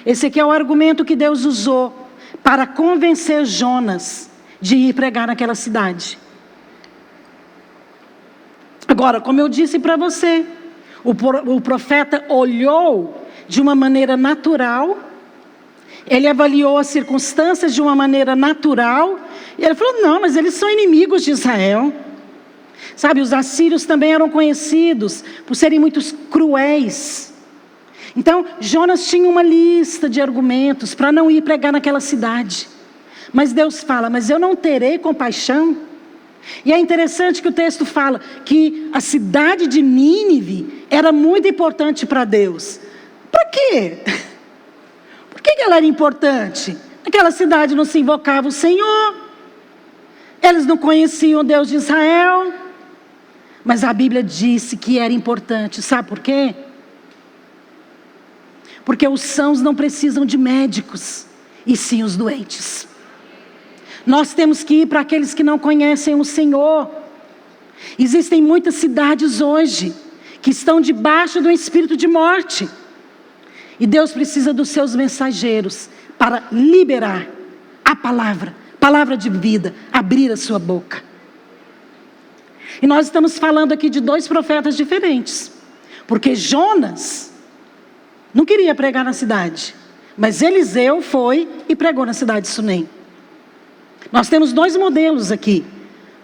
Esse aqui é o argumento que Deus usou para convencer Jonas de ir pregar naquela cidade. Agora, como eu disse para você, o profeta olhou de uma maneira natural. Ele avaliou as circunstâncias de uma maneira natural. E ele falou: não, mas eles são inimigos de Israel. Sabe, os assírios também eram conhecidos por serem muito cruéis. Então, Jonas tinha uma lista de argumentos para não ir pregar naquela cidade. Mas Deus fala: mas eu não terei compaixão. E é interessante que o texto fala que a cidade de Nínive era muito importante para Deus. Para quê? Por que ela era importante? Aquela cidade não se invocava o Senhor. Eles não conheciam o Deus de Israel. Mas a Bíblia disse que era importante. Sabe por quê? Porque os sãos não precisam de médicos, e sim os doentes. Nós temos que ir para aqueles que não conhecem o Senhor. Existem muitas cidades hoje que estão debaixo do espírito de morte. E Deus precisa dos seus mensageiros para liberar a palavra de vida, abrir a sua boca. E nós estamos falando aqui de 2 profetas diferentes. Porque Jonas não queria pregar na cidade, mas Eliseu foi e pregou na cidade de Sunem. Nós temos 2 modelos aqui: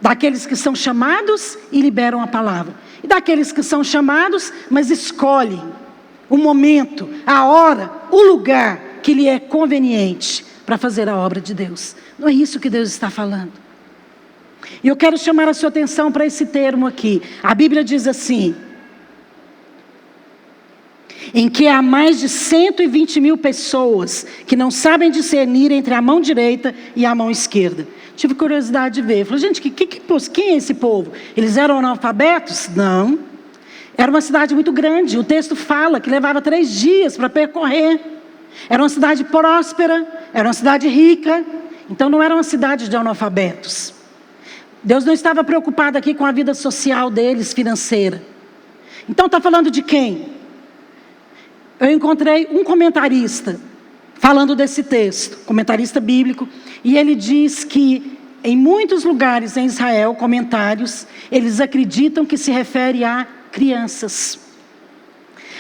daqueles que são chamados e liberam a palavra, e daqueles que são chamados, mas escolhem o momento, a hora, o lugar que lhe é conveniente para fazer a obra de Deus. Não é isso que Deus está falando. E eu quero chamar a sua atenção para esse termo aqui. A Bíblia diz assim: em que há mais de 120 mil pessoas que não sabem discernir entre a mão direita e a mão esquerda. Tive curiosidade de ver. Falei: gente, quem é esse povo? Eles eram analfabetos? Não. Era uma cidade muito grande. O texto fala que levava 3 dias para percorrer. Era uma cidade próspera, era uma cidade rica. Então não era uma cidade de analfabetos. Deus não estava preocupado aqui com a vida social deles, financeira. Então está falando de quem? Eu encontrei um comentarista falando desse texto, comentarista bíblico, e ele diz que em muitos lugares em Israel, comentários, eles acreditam que se refere a crianças.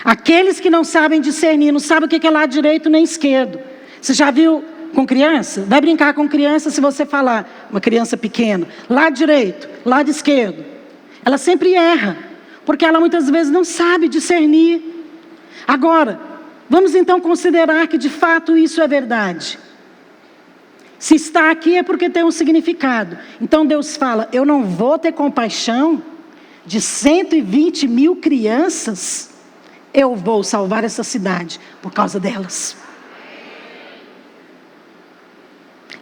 Aqueles que não sabem discernir, não sabem o que é lado direito nem esquerdo. Você já viu com criança? Vai brincar com criança, se você falar, uma criança pequena, lado direito, lado esquerdo. Ela sempre erra, porque ela muitas vezes não sabe discernir. Agora, vamos então considerar que de fato isso é verdade. Se está aqui é porque tem um significado. Então Deus fala: eu não vou ter compaixão de 120 mil crianças. Eu vou salvar essa cidade por causa delas.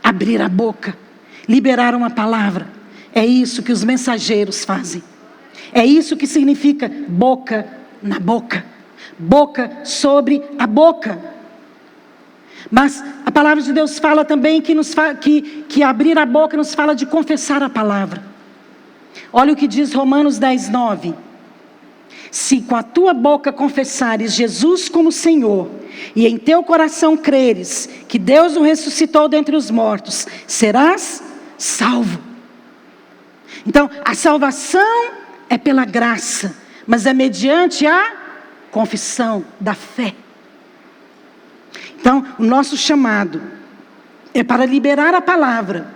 Abrir a boca, liberar uma palavra. É isso que os mensageiros fazem. É isso que significa boca na boca. Boca sobre a boca. Mas a palavra de Deus fala também que abrir a boca nos fala de confessar a palavra. Olha o que diz Romanos 10:9. Se com a tua boca confessares Jesus como Senhor, e em teu coração creres que Deus o ressuscitou dentre os mortos, serás salvo. Então, a salvação é pela graça, mas é mediante a confissão da fé. Então, o nosso chamado é para liberar a palavra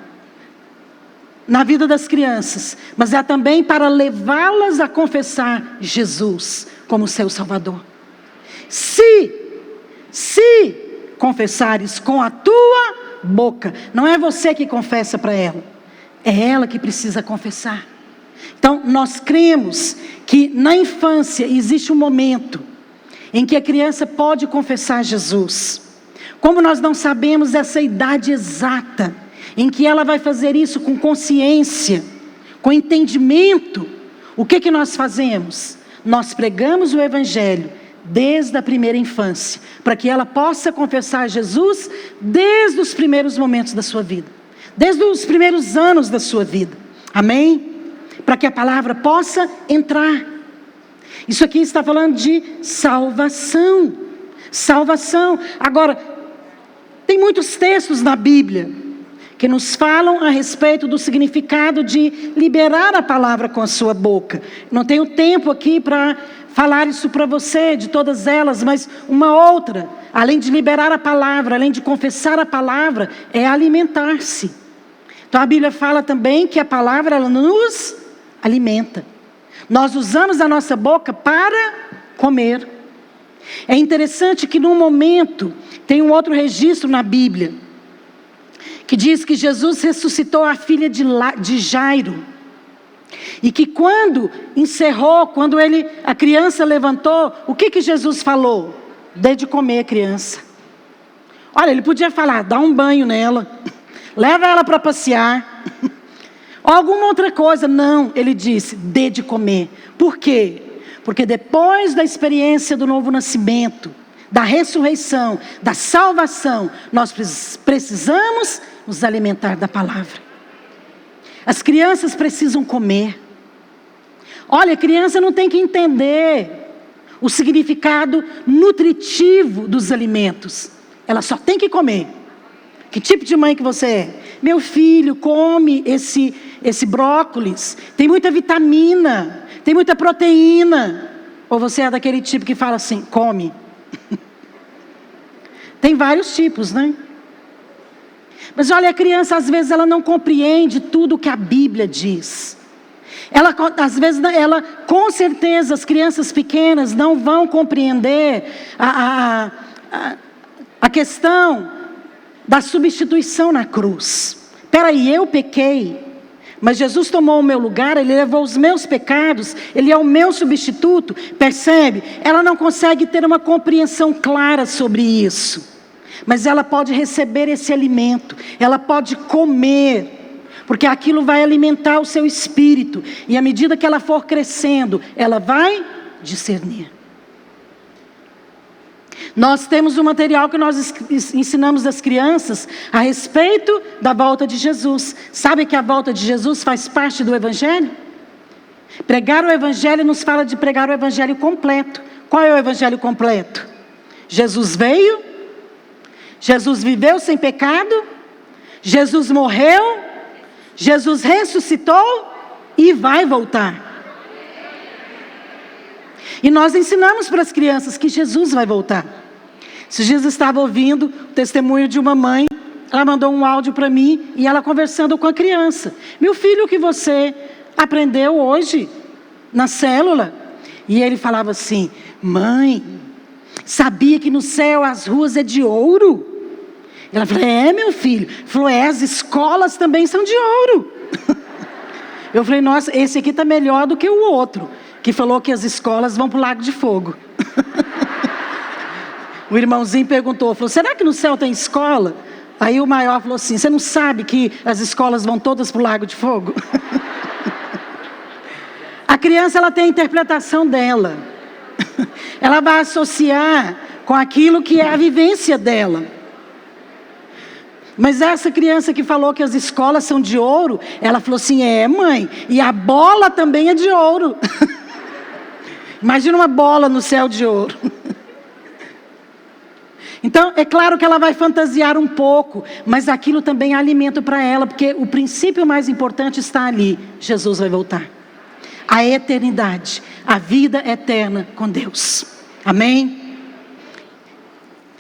na vida das crianças, mas é também para levá-las a confessar Jesus como seu Salvador. Se confessares com a tua boca, não é você que confessa para ela, é ela que precisa confessar. Então, nós cremos que na infância existe um momento em que a criança pode confessar Jesus. Como nós não sabemos essa idade exata em que ela vai fazer isso com consciência, com entendimento, o que nós fazemos? Nós pregamos o Evangelho desde a primeira infância, para que ela possa confessar Jesus desde os primeiros momentos da sua vida, desde os primeiros anos da sua vida. Amém? Para que a palavra possa entrar. Isso aqui está falando de salvação. Salvação. Agora, tem muitos textos na Bíblia que nos falam a respeito do significado de liberar a palavra com a sua boca. Não tenho tempo aqui para falar isso para você, de todas elas, mas uma outra, além de liberar a palavra, além de confessar a palavra, é alimentar-se. Então a Bíblia fala também que a palavra, ela nos alimenta. Nós usamos a nossa boca para comer. É interessante que num momento, tem um outro registro na Bíblia, que diz que Jesus ressuscitou a filha de Jairo. E que quando encerrou, quando a criança levantou, o que Jesus falou? Dê de comer, criança. Olha, ele podia falar, dá um banho nela, leva ela para passear, ou alguma outra coisa. Não, ele disse, dê de comer. Por quê? Porque depois da experiência do novo nascimento, da ressurreição, da salvação, nós precisamos nos alimentar da palavra. As crianças precisam comer. Olha, a criança não tem que entender o significado nutritivo dos alimentos. Ela só tem que comer. Que tipo de mãe que você é? Meu filho, come esse brócolis. Tem muita vitamina, tem muita proteína. Ou você é daquele tipo que fala assim, come. Tem vários tipos, né? Mas olha, a criança às vezes ela não compreende tudo o que a Bíblia diz. Às vezes, com certeza, as crianças pequenas não vão compreender a questão da substituição na cruz. Peraí, eu pequei, mas Jesus tomou o meu lugar, Ele levou os meus pecados, Ele é o meu substituto. Percebe? Ela não consegue ter uma compreensão clara sobre isso. Mas ela pode receber esse alimento, ela pode comer, porque aquilo vai alimentar o seu espírito. E à medida que ela for crescendo, ela vai discernir. Nós temos um material que nós ensinamos às crianças a respeito da volta de Jesus. Sabe que a volta de Jesus faz parte do Evangelho? Pregar o Evangelho nos fala de pregar o Evangelho completo. Qual é o Evangelho completo? Jesus veio, Jesus viveu sem pecado, Jesus morreu, Jesus ressuscitou e vai voltar. E nós ensinamos para as crianças que Jesus vai voltar. Esses dias eu estava ouvindo o testemunho de uma mãe, ela mandou um áudio para mim e ela conversando com a criança. Meu filho, o que você aprendeu hoje na célula? E ele falava assim, mãe, sabia que no céu as ruas é de ouro? Ela falou, meu filho. Ele falou, as escolas também são de ouro. Eu falei, nossa, esse aqui está melhor do que o outro, que falou que as escolas vão para o Lago de Fogo. O irmãozinho perguntou, falou, será que no céu tem escola? Aí o maior falou assim, você não sabe que as escolas vão todas para o Lago de Fogo? A criança, ela tem a interpretação dela. Ela vai associar com aquilo que é a vivência dela. Mas essa criança que falou que as escolas são de ouro, ela falou assim, mãe, e a bola também é de ouro. Imagina uma bola no céu de ouro. Então, é claro que ela vai fantasiar um pouco, mas aquilo também é alimento para ela, porque o princípio mais importante está ali. Jesus vai voltar. A eternidade, a vida eterna com Deus. Amém?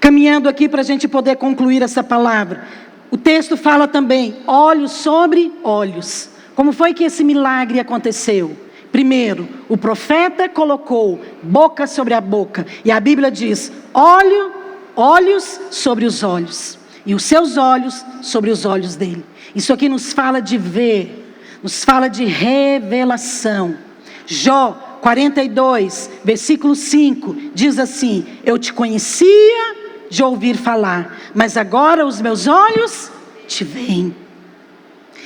Caminhando aqui para a gente poder concluir essa palavra. O texto fala também, olhos sobre olhos. Como foi que esse milagre aconteceu? Primeiro, o profeta colocou boca sobre a boca. E a Bíblia diz, olhos sobre os olhos. E os seus olhos sobre os olhos dele. Isso aqui nos fala de ver. Nos fala de revelação. Jó 42, versículo 5, diz assim, eu te conhecia de ouvir falar, mas agora os meus olhos te veem.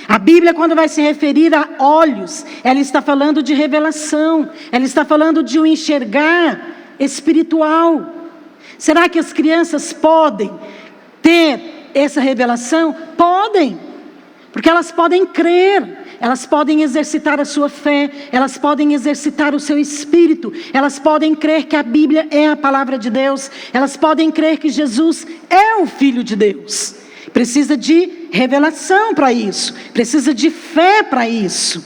A Bíblia, quando vai se referir a olhos, ela está falando de revelação, ela está falando de um enxergar espiritual. Será que as crianças podem ter essa revelação? Podem, porque elas podem crer, elas podem exercitar a sua fé, elas podem exercitar o seu espírito, elas podem crer que a Bíblia é a palavra de Deus, elas podem crer que Jesus é o Filho de Deus. Precisa de revelação para isso, precisa de fé para isso.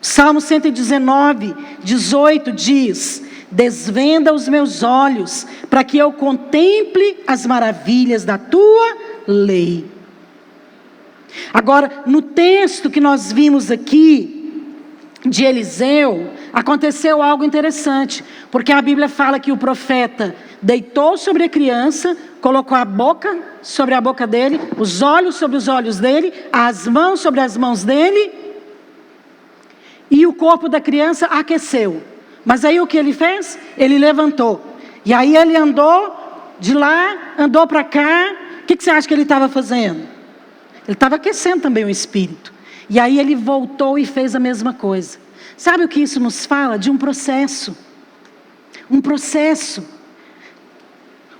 Salmo 119, 18 diz, desvenda os meus olhos, para que eu contemple as maravilhas da tua lei. Agora, no texto que nós vimos aqui, de Eliseu, aconteceu algo interessante, porque a Bíblia fala que o profeta deitou sobre a criança, colocou a boca sobre a boca dele, os olhos sobre os olhos dele, as mãos sobre as mãos dele, e o corpo da criança aqueceu. Mas aí o que ele fez? Ele levantou. E aí ele andou de lá, andou para cá. O que você acha que ele estava fazendo? Ele estava aquecendo também o espírito. E aí ele voltou e fez a mesma coisa. Sabe o que isso nos fala? De um processo. Um processo.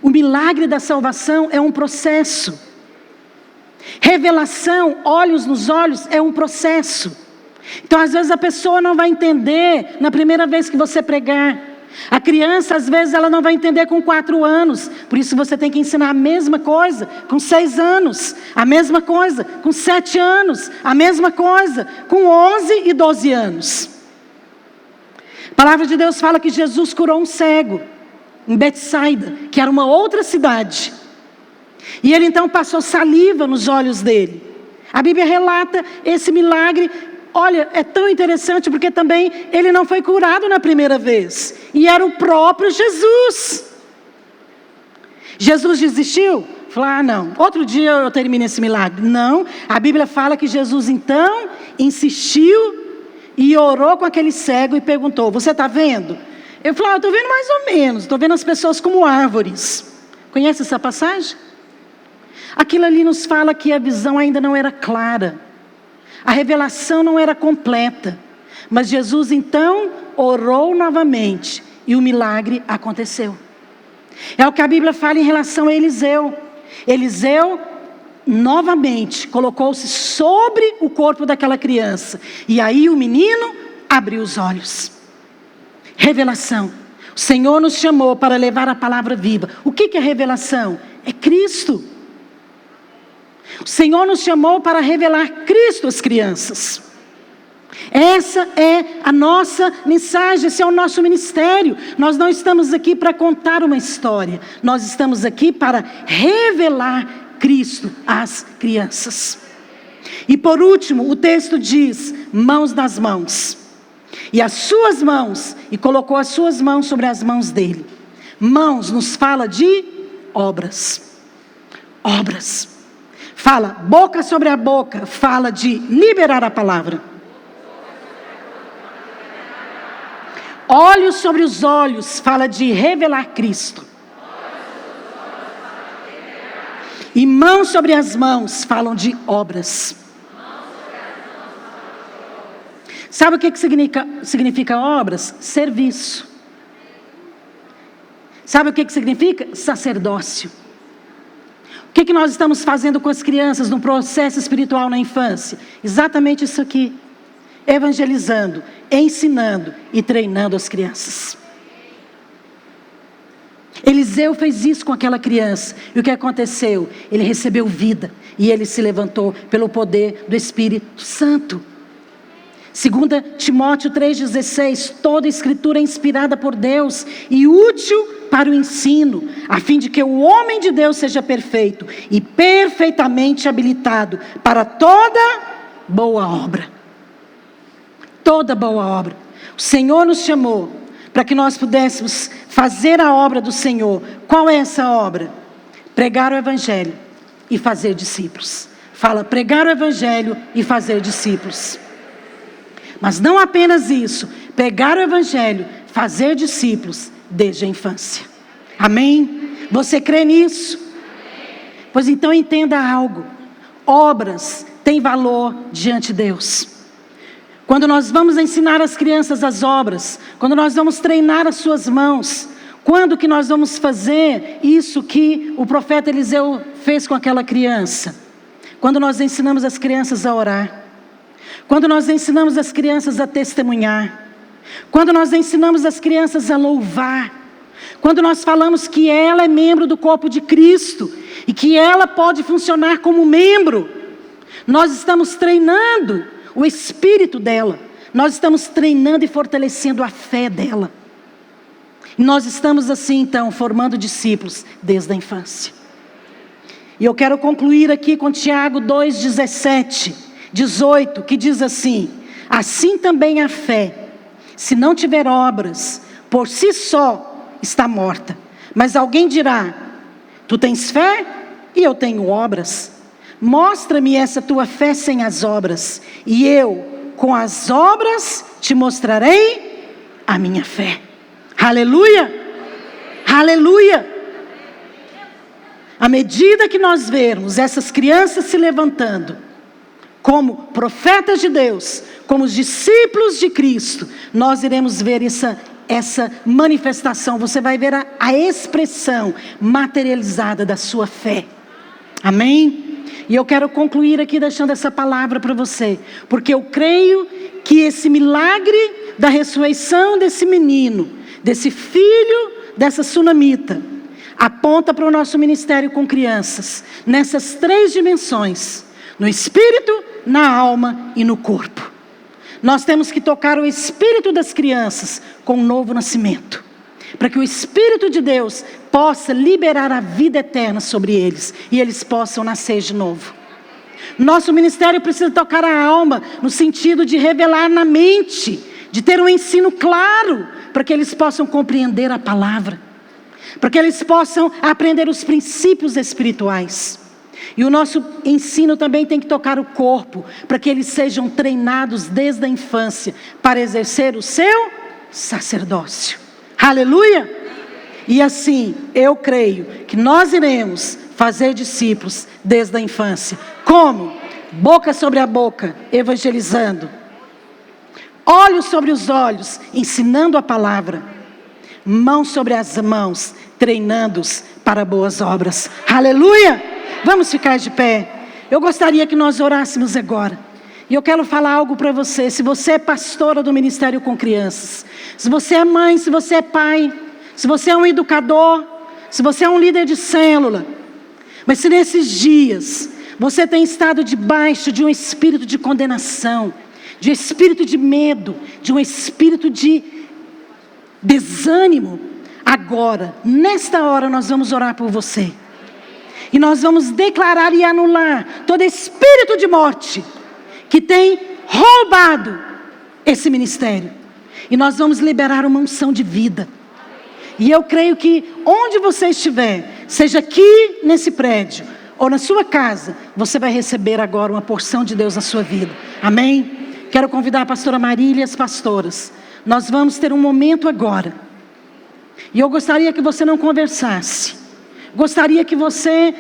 O milagre da salvação é um processo. Revelação, olhos nos olhos, é um processo. Então às vezes a pessoa não vai entender na primeira vez que você pregar. A criança às vezes ela não vai entender com 4 anos. Por isso você tem que ensinar a mesma coisa com 6 anos. A mesma coisa com 7 anos. A mesma coisa com 11 e 12 anos. A palavra de Deus fala que Jesus curou um cego em Betsaida, que era uma outra cidade. E ele então passou saliva nos olhos dele. A Bíblia relata esse milagre. Olha, é tão interessante porque também ele não foi curado na primeira vez. E era o próprio Jesus. Jesus desistiu? Falou, não, outro dia eu termino esse milagre. Não, a Bíblia fala que Jesus então insistiu e orou com aquele cego e perguntou, você está vendo? Eu falei, eu estou vendo mais ou menos, estou vendo as pessoas como árvores. Conhece essa passagem? Aquilo ali nos fala que a visão ainda não era clara. A revelação não era completa, mas Jesus então orou novamente e o milagre aconteceu. É o que a Bíblia fala em relação a Eliseu. Eliseu novamente colocou-se sobre o corpo daquela criança e aí o menino abriu os olhos. Revelação. O Senhor nos chamou para levar a palavra viva. O que é revelação? É Cristo. O Senhor nos chamou para revelar Cristo às crianças. Essa é a nossa mensagem, esse é o nosso ministério. Nós não estamos aqui para contar uma história. Nós estamos aqui para revelar Cristo às crianças. E por último, o texto diz, mãos nas mãos. E as suas mãos, e colocou as suas mãos sobre as mãos dele. Mãos nos fala de obras. Obras. Fala boca sobre a boca, fala de liberar a palavra. Olhos sobre os olhos, fala de revelar Cristo. E mãos sobre as mãos, falam de obras. Sabe o que significa obras? Serviço. Sabe o que significa? Sacerdócio. O O que nós estamos fazendo com as crianças no processo espiritual na infância? Exatamente isso aqui. Evangelizando, ensinando e treinando as crianças. Eliseu fez isso com aquela criança. E o que aconteceu? Ele recebeu vida. E ele se levantou pelo poder do Espírito Santo. 2 Timóteo 3,16. Toda escritura é inspirada por Deus e útil para o ensino, a fim de que o homem de Deus seja perfeito e perfeitamente habilitado para toda boa obra. Toda boa obra. O Senhor nos chamou para que nós pudéssemos fazer a obra do Senhor. Qual é essa obra? Pregar o Evangelho e fazer discípulos. Fala, pregar o Evangelho e fazer discípulos. Mas não apenas isso, pregar o Evangelho, fazer discípulos desde a infância. Amém? Você crê nisso? Pois então entenda algo. Obras têm valor diante de Deus. Quando nós vamos ensinar as crianças as obras, quando nós vamos treinar as suas mãos, quando que nós vamos fazer isso que o profeta Eliseu fez com aquela criança? Quando nós ensinamos as crianças a orar, quando nós ensinamos as crianças a testemunhar, quando nós ensinamos as crianças a louvar, quando nós falamos que ela é membro do corpo de Cristo e que ela pode funcionar como membro, nós estamos treinando o espírito dela, nós estamos treinando e fortalecendo a fé dela. E nós estamos assim então formando discípulos desde a infância. E eu quero concluir aqui com Tiago 2:17, 18, que diz assim: assim também a fé, se não tiver obras, por si só está morta. Mas alguém dirá: tu tens fé e eu tenho obras. Mostra-me essa tua fé sem as obras, e eu, com as obras, te mostrarei a minha fé. Aleluia! Aleluia! À medida que nós vermos essas crianças se levantando, como profetas de Deus, como os discípulos de Cristo, nós iremos ver essa manifestação. Você vai ver a expressão materializada da sua fé. Amém? E eu quero concluir aqui deixando essa palavra para você, porque eu creio que esse milagre da ressurreição desse menino, desse filho, dessa sunamita, aponta para o nosso ministério com crianças, nessas 3 dimensões, no espírito, na alma e no corpo. Nós temos que tocar o espírito das crianças com um novo nascimento, para que o Espírito de Deus possa liberar a vida eterna sobre eles, e eles possam nascer de novo. Nosso ministério precisa tocar a alma, no sentido de revelar na mente, de ter um ensino claro, para que eles possam compreender a palavra, para que eles possam aprender os princípios espirituais. E o nosso ensino também tem que tocar o corpo, para que eles sejam treinados desde a infância, para exercer o seu sacerdócio. Aleluia! E assim, eu creio que nós iremos fazer discípulos desde a infância. Como? Boca sobre a boca, evangelizando. Olhos sobre os olhos, ensinando a palavra. Mãos sobre as mãos, treinando-os para boas obras. Aleluia! Vamos ficar de pé. Eu gostaria que nós orássemos agora. E eu quero falar algo para você. Se você é pastora do Ministério com Crianças, se você é mãe, se você é pai, se você é um educador, se você é um líder de célula, mas se nesses dias você tem estado debaixo de um espírito de condenação, de um espírito de medo, de um espírito de desânimo, agora, nesta hora, nós vamos orar por você. E nós vamos declarar e anular todo espírito de morte que tem roubado esse ministério. E nós vamos liberar uma unção de vida. E eu creio que onde você estiver, seja aqui nesse prédio ou na sua casa, você vai receber agora uma porção de Deus na sua vida. Amém? Quero convidar a pastora Marília e as pastoras. Nós vamos ter um momento agora. E eu gostaria que você não conversasse. Gostaria que você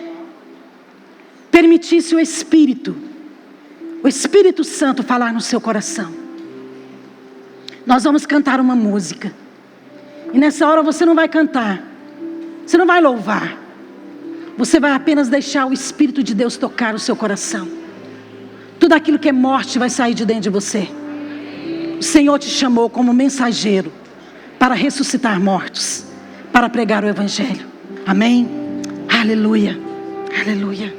permitisse o Espírito Santo falar no seu coração. Nós vamos cantar uma música. E nessa hora você não vai cantar, você não vai louvar. Você vai apenas deixar o Espírito de Deus tocar o seu coração. Tudo aquilo que é morte vai sair de dentro de você. O Senhor te chamou como mensageiro para ressuscitar mortos, para pregar o Evangelho. Amém? Aleluia, aleluia.